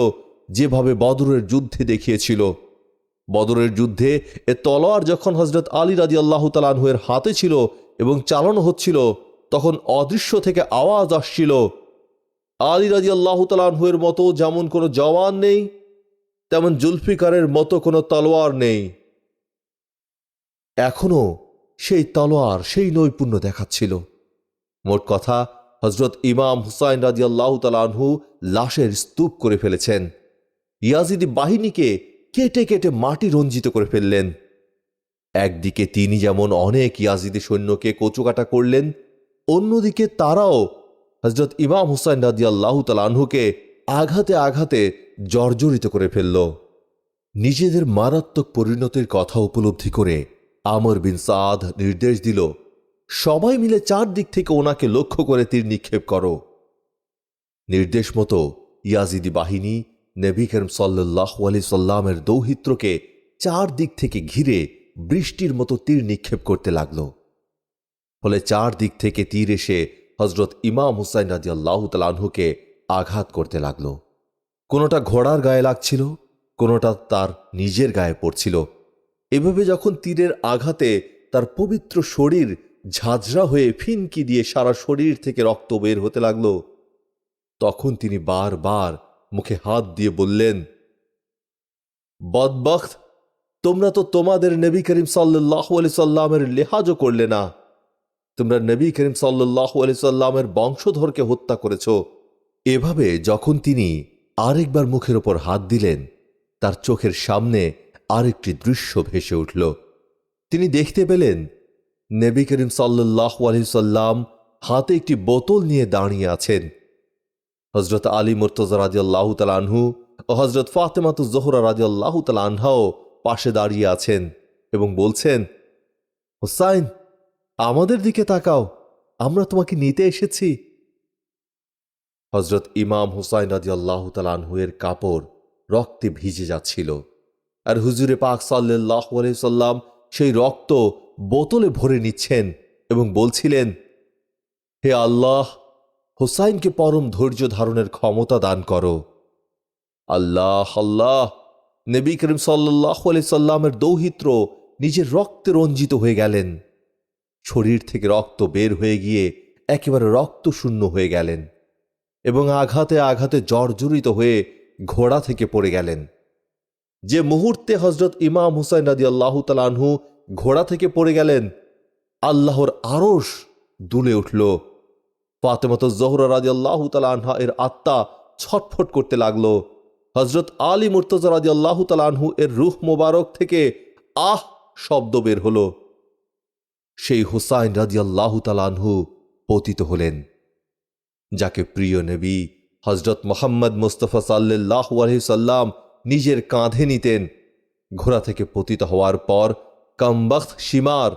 যেভাবে বদরের যুদ্ধে দেখিয়েছিল। বদরের যুদ্ধে এ তলোয়ার যখন হজরত আলী রাদিয়াল্লাহু তাআলা আনহু এর হাতে ছিল এবং চালানো হচ্ছিল, তখন অদৃশ্য থেকে আওয়াজ আসছিল, আলী রাদিয়াল্লাহু তাআলা আনহু এর মতো যেমন কোনো জওয়ান নেই, তেমন জুলফিকারের মতো কোনো তলোয়ার নেই। এখনো সেই তলোয়ার সেই নৈপুণ্য দেখাচ্ছিল। মোট কথা, হজরত ইমাম হুসাইন রাদিয়াল্লাহু তাআলা আনহু লাশের স্তূপ করে ফেলেছেন। ইয়াজিদি বাহিনীকে কেটে কেটে মাটি রঞ্জিত করে ফেললেন। একদিকে তিনি যেমন অনেক ইয়াজিদি সৈন্যকে কচুকাটা করলেন, অন্যদিকে তারাও হজরত ইমাম হুসাইন রাদিয়াল্লাহু তাআলা আনহুকে আঘাতে আঘাতে জর্জরিত করে ফেলল। নিজেদের মারাত্মক পরিণতির কথা উপলব্ধি করে আমর বিন সাদ নির্দেশ দিল, সবাই মিলে 4 দিক থেকে ওনাকে লক্ষ্য করে তীর নিক্ষেপ করো। নির্দেশ মতো ইয়াজিদি বাহিনী নবী করিম সাল্লাল্লাহু আলাইহি সাল্লামের দৌহিত্রকে 4 দিক থেকে ঘিরে বৃষ্টির মতো তীর নিক্ষেপ করতে লাগল। ফলে 4 দিক থেকে তীর এসে হজরত ইমাম হুসাইন রাদিয়াল্লাহু তাআলা আনহুকে আঘাত করতে লাগল। কোনোটা ঘোড়ার গায়ে লাগছিল, কোনোটা তার নিজের গায়ে পড়ছিল। এভাবে যখন তীরের আঘাতে তার পবিত্র শরীর ঝাঁঝরা হয়ে ফিনকি দিয়ে সারা শরীর থেকে রক্ত বের হতে লাগল, তখন তিনি বারবার মুখে হাত দিয়ে বললেন, বদবখত, তোমরা তো তোমাদের নবী করিম সাল্লাল্লাহু আলাইহি সাল্লামের লিহাজও করলে না। তোমরা নবী করিম সাল্লাল্লাহু আলাইহি সাল্লামের বংশধরকে হত্যা করেছ। এভাবে যখন তিনি আরেকবার মুখের ওপর হাত দিলেন, তার চোখের সামনে আরেকটি দৃশ্য ভেসে উঠল। তিনি দেখতে পেলেন নবী করিম সাল্লাল্লাহু আলাইহি সাল্লাম হাতে একটি বোতল নিয়ে দাঁড়িয়ে আছেন। হজরত আলী মুর্তজা রাদিয়াল্লাহু তাআলা আনহু ও হজরত ফাতেমাতুজ জোহরা রাদিয়াল্লাহু তাআলা আনহাও পাশে দাঁড়িয়ে আছেন এবং বলছেন, হুসাইন, আমাদের দিকে তাকাও, আমরা তোমাকে নিতে এসেছি। হজরত ইমাম হুসাইন রাদিয়াল্লাহু তাআলা আনহু এর কাপড় রক্তে ভিজে যাচ্ছিল, আর হুজুরে পাক সাল্লাল্লাহু আলাইহি সাল্লাম সেই রক্ত বোতলে ভরে নিচ্ছেন এবং বলছিলেন, হে আল্লাহ, হুসাইনকে পরম ধৈর্য ধারণের ক্ষমতা দান করো। আল্লাহ আল্লাহ, নবী করিম সাল্লাল্লাহু আলাইহি সাল্লামের দৌহিত্র নিজের রক্তে রঞ্জিত হয়ে গেলেন। শরীর থেকে রক্ত বের হয়ে গিয়ে একেবারে রক্ত শূন্য হয়ে গেলেন এবং আঘাতে আঘাতে জর্জরিত হয়ে ঘোড়া থেকে পড়ে গেলেন। যে মুহূর্তে হজরত ইমাম হুসাইন রাদিয়াল্লাহু তাআলা আনহু ঘোড়া থেকে পড়ে গেলেন, আল্লাহর আরশ দুলে উঠল। ফাতেমাতুজ জোহরা রাদিয়াল্লাহু তাআলা আনহা এর আত্মা ছটফট করতে লাগল। হজরত আলী মুর্তজা রাদিয়াল্লাহু তাআলা আনহু এর রূহ মোবারক থেকে আহ শব্দ বের হল। সেই হুসাইন রাদিয়াল্লাহু তাআলা আনহু পতিত হলেন, যাকে প্রিয় নবী হজরত মুহাম্মদ মুস্তাফা সাল্লাল্লাহু আলাইহি সাল্লাম নিজের কাঁধে নিতেন। ঘোড়া থেকে পতিত হওয়ার পর কমবখ্ত শিমার,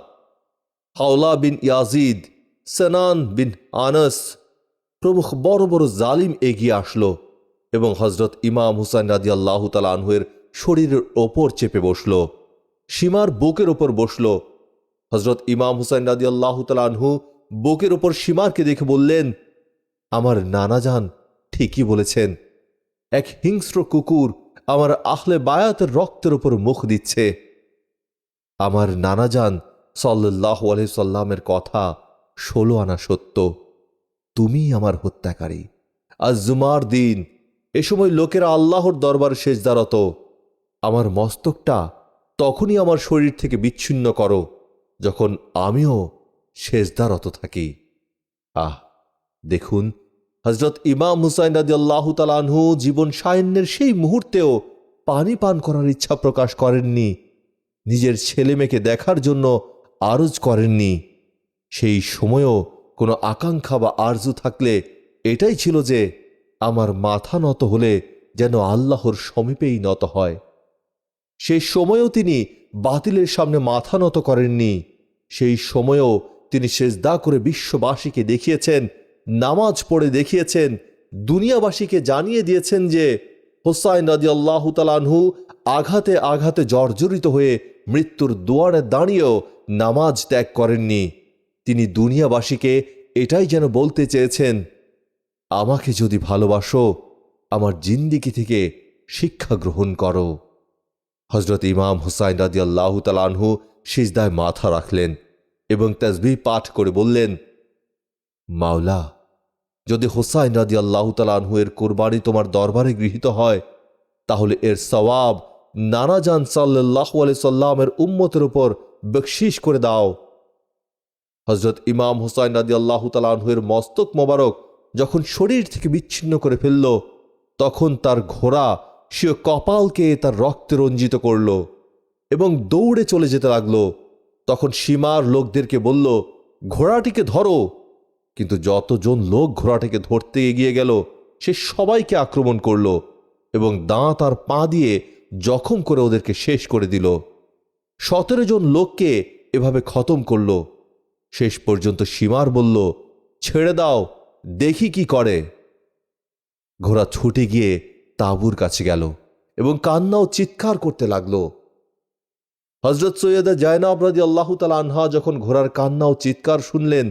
হাওলা বিন ইয়াজিদ, সানান বিন আনাস প্রমুখ বড় বড় জালিম এগিয়ে আসলো এবং হজরত ইমাম হুসাইন রাদিয়াল্লাহু তাআলা আনহু এর শরীরের ওপর চেপে বসল। শিমার বুকের ওপর বসল। হজরত ইমাম হুসাইন রাদিয়াল্লাহু তাআলা আনহু বুকের ওপর শিমারকে দেখে বললেন, আমার নানাজান ঠিকই বলেছেন, এক হিংস্র কুকুর আমার আহলে বায়াতের রক্তের ওপর মুখ দিচ্ছে। আমার নানাজান সাল্লাল্লাহু আলাইহি সাল্লামের কথা 16 আনা সত্য। তুমি আমার হত্যাকারী। আজ জুমার দিন, এ সময় লোকেরা আল্লাহর দরবারে সেজদারত। আমার মস্তকটা তখনই আমার শরীর থেকে বিচ্ছিন্ন করো যখন আমিও সেজদারত থাকি। আহ, দেখুন, হজরত ইমাম হুসাইন রাদিয়াল্লাহু তাআলা আনহু জীবন সায়ান্নের সেই মুহূর্তেও পানি পান করার ইচ্ছা প্রকাশ করেননি, নিজের ছেলে মেয়েকে দেখার জন্য আরজ করেননি। সেই সময়ও কোনো আকাঙ্ক্ষা বা আরজু থাকলে এটাই ছিল যে আমার মাথা নত হলে যেন আল্লাহর সমীপেই নত হয়। সেই সময়েও তিনি বাতিলের সামনে মাথা নত করেননি। সেই সময়েও তিনি সেজদা করে বিশ্ববাসীকে দেখিয়েছেন, নামাজ পড়ে দেখিয়েছেন, দুনিয়াবাসীকে জানিয়ে দিয়েছেন যে হোসাইন রাদিয়াল্লাহু তাআলা আনহু আঘাতে আঘাতে জর্জরিত হয়ে মৃত্যুর দুয়ারে দাঁড়িয়েও নামাজ ত্যাগ করেননি। তিনি দুনিয়াবাসীকে এটাই যেন বলতে চেয়েছেন, আমাকে যদি ভালোবাসো আমার জিন্দিগি থেকে শিক্ষা গ্রহণ করো। হজরত ইমাম হুসাইন রাদিয়াল্লাহু তাআলা আনহু সিজদায় মাথা রাখলেন এবং তাসবিহ পাঠ করে বললেন, মাওলা, যদি হুসাইন রাদিয়াল্লাহু তাআলা আনহু এর কুরবানি তোমার দরবারে গৃহীত হয়, তাহলে এর সওয়াব নানাজান সাল্লাল্লাহু আলাইহি সাল্লামের উম্মতের উপর বকশিশ করে দাও। হজরত ইমাম হুসাইন রাদিয়াল্লাহু তাআলা আনহু এর মস্তক মোবারক যখন শরীর থেকে বিচ্ছিন্ন করে ফেলল, তখন তার ঘোড়া স্বীয় কপালকে তার রক্তে রঞ্জিত করল এবং দৌড়ে চলে যেতে লাগল। তখন সীমার লোকদেরকে বলল, ঘোড়াটিকে ধরো। কিন্তু যতজন লোক ঘোড়াটিকে ধরতে এগিয়ে গেল, সে সবাইকে আক্রমণ করল এবং দাঁত আর পা দিয়ে জখম করে ওদেরকে শেষ করে দিল। 17 জন লোককে এভাবে খতম করল। শেষ পর্যন্ত সীমার বলল, ছেড়ে দাও, দেখি কি করে। ঘোড়া ছুটে গিয়ে তাঁবুর কাছে গেল এবং কান্না ও চিৎকার করতে লাগলো। হজরত সৈয়দা জায়নাব রাদিয়াল্লাহু তাআলা আনহা যখন ঘোড়ার কান্না ও চিৎকার শুনলেন,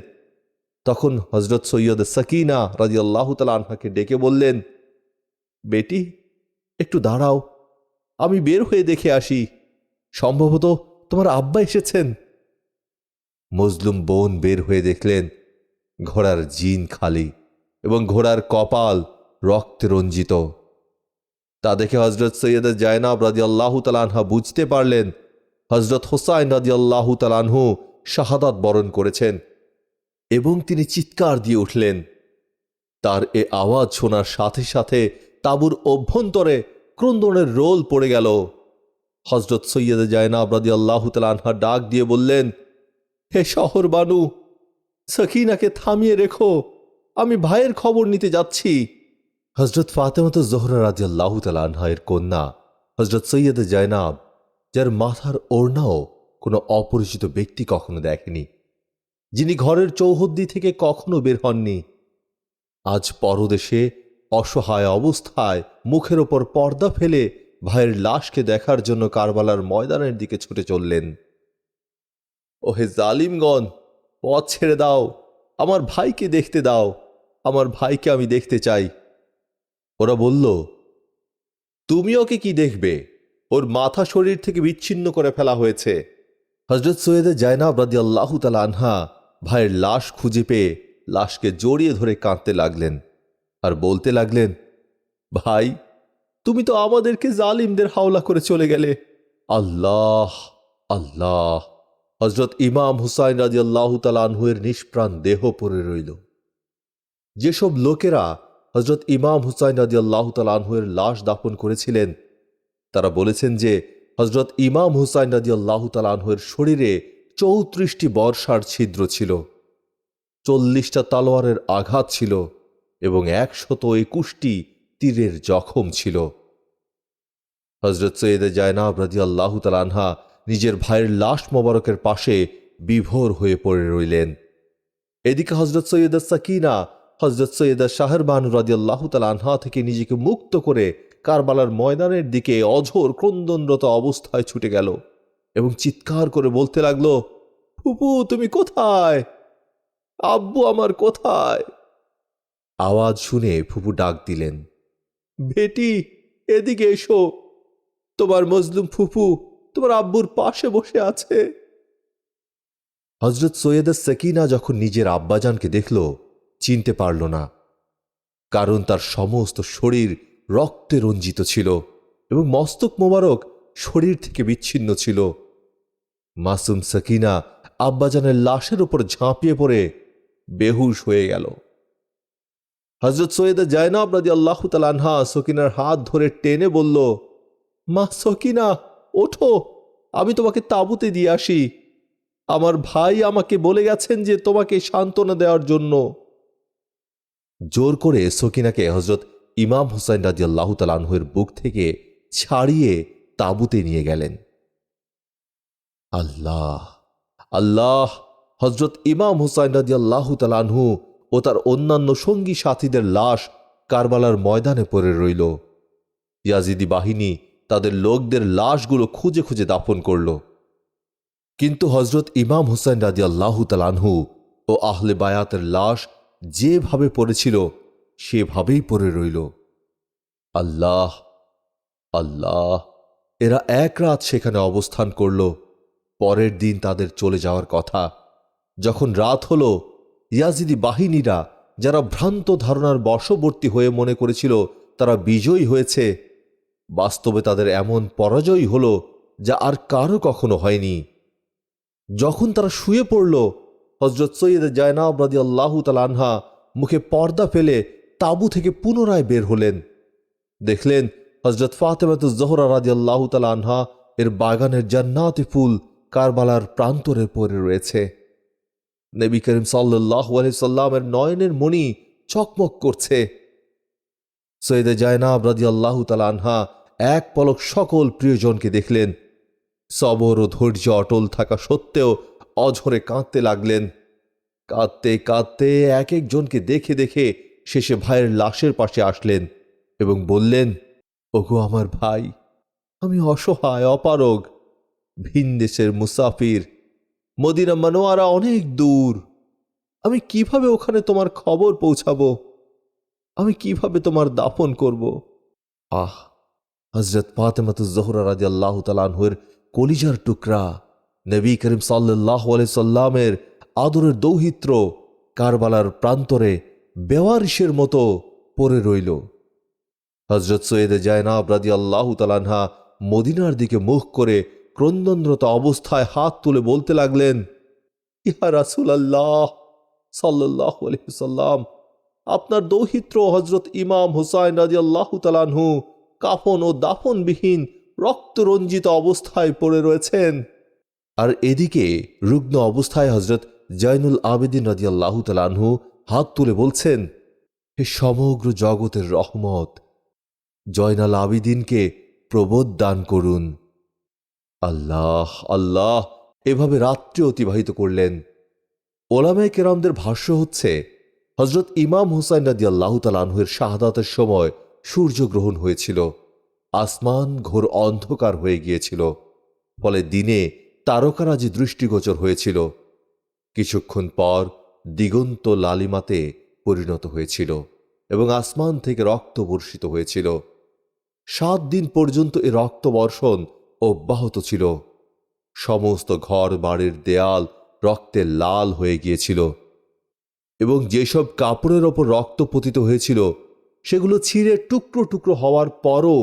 তখন হজরত সৈয়দা সাকিনা রাদিয়াল্লাহু তাআলা আনহাকে ডেকে বললেন, বেটি, একটু দাঁড়াও, আমি বের হয়ে দেখে আসি, সম্ভবত তোমার আব্বা এসেছেন। মজলুম বোন বের হয়ে দেখলেন ঘোড়ার জিন খালি এবং ঘোড়ার কপাল রক্তে রঞ্জিত। তা দেখে হজরত সৈয়দা জায়নাব রাদিয়াল্লাহু তাআলা আনহা বুঝতে পারলেন হজরত হোসাইন রাদিয়াল্লাহু তাআলা আনহু শাহাদাত বরণ করেছেন এবং তিনি চিৎকার দিয়ে উঠলেন। তার এ আওয়াজ শোনার সাথে সাথে তাঁবুর অভ্যন্তরে ক্রন্দনের রোল পড়ে গেল। হজরত সৈয়দা জায়নাব রাদিয়াল্লাহু তাআলা আনহা ডাক দিয়ে বললেন, হে শহর বানু, সাকিনাকে থামিয়ে রেখো, আমি ভাইয়ের খবর নিতে যাচ্ছি। হজরত ফাতেমাত জোহরা রাদিয়াল্লাহু তাআলা আনহা এর কন্যা হজরত সৈয়দা জায়নাব, যার মাথার ওড়নাও কোনো অপরিচিত ব্যক্তি কখনো দেখেনি, যিনি ঘরের চৌহদ্দি থেকে কখনো বের হননি, আজ পরদেশে অসহায় অবস্থায় মুখের ওপর পর্দা ফেলে ভাইয়ের লাশকে দেখার জন্য কারবালার ময়দানের দিকে ছুটে চললেন। ওহে জালিমগণ, পথ ছেড়ে দাও, আমার ভাইকে দেখতে দাও, আমার ভাইকে আমি দেখতে চাই। ওরা বলল, তুমি ওকে কি দেখবে? ওর মাথা শরীর থেকে বিচ্ছিন্ন করে ফেলা হয়েছে। হজরত সৈয়দা জায়নাব রাদিয়াল্লাহু তাআলা আনহা ভাইয়ের লাশ খুঁজে পেয়ে লাশকে জড়িয়ে ধরে কাঁদতে লাগলেন আর বলতে লাগলেন, ভাই, তুমি তো আমাদেরকে জালিমদের হাওলা করে চলে গেলে। আল্লাহ আল্লাহ। হজরত ইমাম হুসাইন রাদিয়াল্লাহু তাআলা আনহু এর নিষ্প্রাণ দেহ পড়ে রইল। যেসব লোকেরা হজরত ইমাম হুসাইন রাদিয়াল্লাহু তাআলা আনহু এর লাশ দাফন করেছিলেন, তারা বলেছেন যে হজরত ইমাম হুসাইন রাদিয়াল্লাহু তাআলা আনহু এর শরীরে 34টি বর্ষার ছিদ্র ছিল, 40টা তালোয়ারের আঘাত ছিল এবং 121টি তীরের জখম ছিল। হজরত সৈয়দা জায়নাব রাদিয়াল্লাহু তাআলা আনহা নিজের ভাইয়ের লাশ মোবারকের পাশে বিভোর হয়ে পড়ে রইলেন। এদিকে হজরত সৈয়দা সাকিনা হজরত সৈয়দা শাহরবানু রাদিয়াল্লাহু তাআলা আনহা থেকে নিজেকে মুক্ত করে কারবালার ময়দানের দিকে অঝোর ক্রন্দনরত অবস্থায় ছুটে গেল এবং চিৎকার করে বলতে লাগলো, ফুপু, তুমি কোথায়? আব্বু আমার কোথায়? আওয়াজ শুনে ফুপু ডাক দিলেন, বেটি, এদিকে এসো, তোমার মজলুম ফুপু তোমার আব্বুর পাশে বসে আছে। হজরত সৈয়দা সাকিনা যখন নিজের আব্বাজানকে দেখল, চিনতে পারল না, কারণ তার সমস্ত শরীর রক্তে রঞ্জিত ছিল এবং মস্তক মোবারক শরীর থেকে বিচ্ছিন্ন ছিল। মাসুম সাকিনা আব্বাজানের লাশের উপর ঝাঁপিয়ে পড়ে বেহুশ হয়ে গেল। হজরত সৈয়দা জায়নাব রাদিয়াল্লাহু তাআলা আনহা সকিনার হাত ধরে টেনে বলল, মা সকিনা, ওঠো, আমি তোমাকে তাঁবুতে দিয়ে আসি। আমার ভাই আমাকে বলে গেছেন যে তোমাকে সান্ত্বনা দেওয়ার জন্য। জোর করে সকিনাকে হযরত ইমাম হুসাইন রাদিয়াল্লাহু তাআলা আনহুর বুক থেকে ছাড়িয়ে তাঁবুতে নিয়ে গেলেন। আল্লাহ আল্লাহ! হযরত ইমাম হুসাইন রাদিয়াল্লাহু তাআলা আনহু ও তার অন্যান্য সঙ্গী সাথীদের লাশ কারবালার ময়দানে পড়ে রইল। ইয়াজিদি বাহিনী তাদের লোকদের লাশগুলো খুঁজে খুঁজে দাফন করল, কিন্তু হযরত ইমাম হুসাইন রাদিয়াল্লাহু তাআলা আনহু ও আহলে বায়াতের লাশ যেভাবে পড়েছিল সেভাবেই পড়ে রইল। আল্লাহ আল্লাহ! এরা এক রাত সেখানে অবস্থান করল। পরের দিন তাদের চলে যাওয়ার কথা। যখন রাত হল, ইয়াজিদি বাহিনীরা, যারা ভ্রান্ত ধারণার বশবর্তী হয়ে মনে করেছিল তারা বিজয়ী হয়েছে, বাস্তবে তাদের এমন পরাজয় হল যা আর কারো কখনো হয়নি। যখন তারা শুয়ে পড়ল, হযরত সৈয়দা জায়নাব রাদিয়াল্লাহু তাআলা আনহা মুখে পর্দা ফেলে তাঁবু থেকে পুনরায় বের হলেন। দেখলেন হযরত ফাতেমাতুজ জোহরা রাদিয়াল্লাহু তাআলা আনহা এর বাগানের জান্নাতি ফুল কারবালার প্রান্তরে পড়ে রয়েছে। নবী করিম সাল্লাল্লাহু আলাইহি সাল্লামের নয়নের মণি চকমক করছে। সৈয়দা জায়নাব রাদিয়াল্লাহু তাআলা আনহা এক পলক সকল প্রিয়জনকে দেখলেন। সবর ও ধৈর্য অটল থাকা সত্ত্বেও অঝরে কাঁদতে লাগলেন। কাঁদতে কাঁদতে এক একজনকে দেখে দেখে শেষে ভাইয়ের লাশের পাশে আসলেন এবং বললেন, ওগো আমার ভাই, আমি অসহায়, অপারগ, ভিনদেশের মুসাফির। মদিনা মনোয়ারা অনেক দূর। আমি কিভাবে ওখানে তোমার খবর পৌঁছাবো? আমি কিভাবে তোমার দাফন করব? আহ! হযরত ফাতেমাতুজ জোহরা রাদিয়াল্লাহু তাআলা আনহুর কলিজার টুকরা নবী করিম সাল্লাল্লাহু আলাইহি সাল্লামের আদরের দৌহিত্র কারবালার প্রান্তরে বেওয়ারিশের মতো পড়ে রইল। হযরত সৈয়দা জায়নাব রাদিয়াল্লাহু তাআলা আনহা মদিনার দিকে মুখ করে ক্রন্দনরত অবস্থায় হাত তুলে বলতে লাগলেন, ইয়া রাসূলুল্লাহ সাল্লাল্লাহু আলাইহি ওয়াসাল্লাম, আপনার দৌহিত্র হযরত ইমাম হুসাইন রাদিয়াল্লাহু তাআলা আনহু কাফন ও দাফনবিহীন রক্তরঞ্জিত অবস্থায় পড়ে রয়েছেন। আর এদিকে রুগ্ন অবস্থায় হযরত জয়নুল আবেদিন রাদিয়াল্লাহু তাআলা আনহু হাত তুলে বলছেন, হে সমগ্র জগতের রহমত, জয়নাল আবেদিনকে প্রবোধ দান করুন। আল্লাহ আল্লাহ! এভাবে রাত্রি অতিবাহিত করলেন। ওলামায়ে কেরামদের ভাষ্য হচ্ছে, হযরত ইমাম হুসাইন রাদিয়াল্লাহু তাআলা আনহুর শাহাদাতের সময় সূর্যগ্রহণ হয়েছিল। আসমান ঘোর অন্ধকার হয়ে গিয়েছিল, ফলে দিনে তারকারাজি দৃষ্টিগোচর হয়েছিল। কিছুক্ষণ পর দিগন্ত লালিমাতে পরিণত হয়েছিল এবং আসমান থেকে রক্ত বর্ষিত হয়েছিল। 7 দিন পর্যন্ত এ রক্তবর্ষণ অব্যাহত ছিল। সমস্ত ঘর বাড়ির দেয়াল রক্তে লাল হয়ে গিয়েছিল এবং যেসব কাপড়ের ওপর রক্ত পতিত হয়েছিল সেগুলো ছিঁড়ে টুকরো টুকরো হওয়ার পরও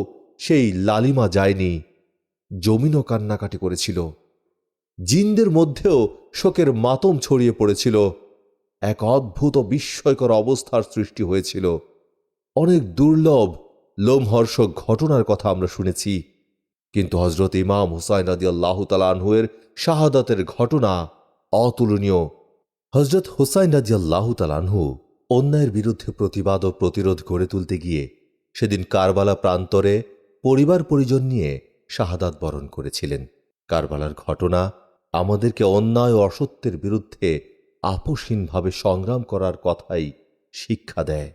সেই লালিমা যায়নি। জমিনও কান্নাকাটি করেছিল। জিনদের মধ্যেও শোকের মাতম ছড়িয়ে পড়েছিল। এক অদ্ভুত ও বিস্ময়কর অবস্থার সৃষ্টি হয়েছিল। অনেক দুর্লভ লোমহর্ষক ঘটনার কথা আমরা শুনেছি, কিন্তু হযরত ইমাম হুসাইন রাদিয়াল্লাহু তাআলা আনহুর শাহাদাতের ঘটনা অতুলনীয়। হযরত হুসাইন রাদিয়াল্লাহু তাআলা আনহু অন্যায়ের বিরুদ্ধে প্রতিবাদ ও প্রতিরোধ গড়ে তুলতে গিয়ে সেদিন কারবালা প্রান্তরে পরিবার পরিজন নিয়ে শাহাদাত বরণ করেছিলেন। কারবালার ঘটনা আমাদেরকে অন্যায় ও অসত্যের বিরুদ্ধে আপোষহীনভাবে সংগ্রাম করার কথাই শিক্ষা দেয়।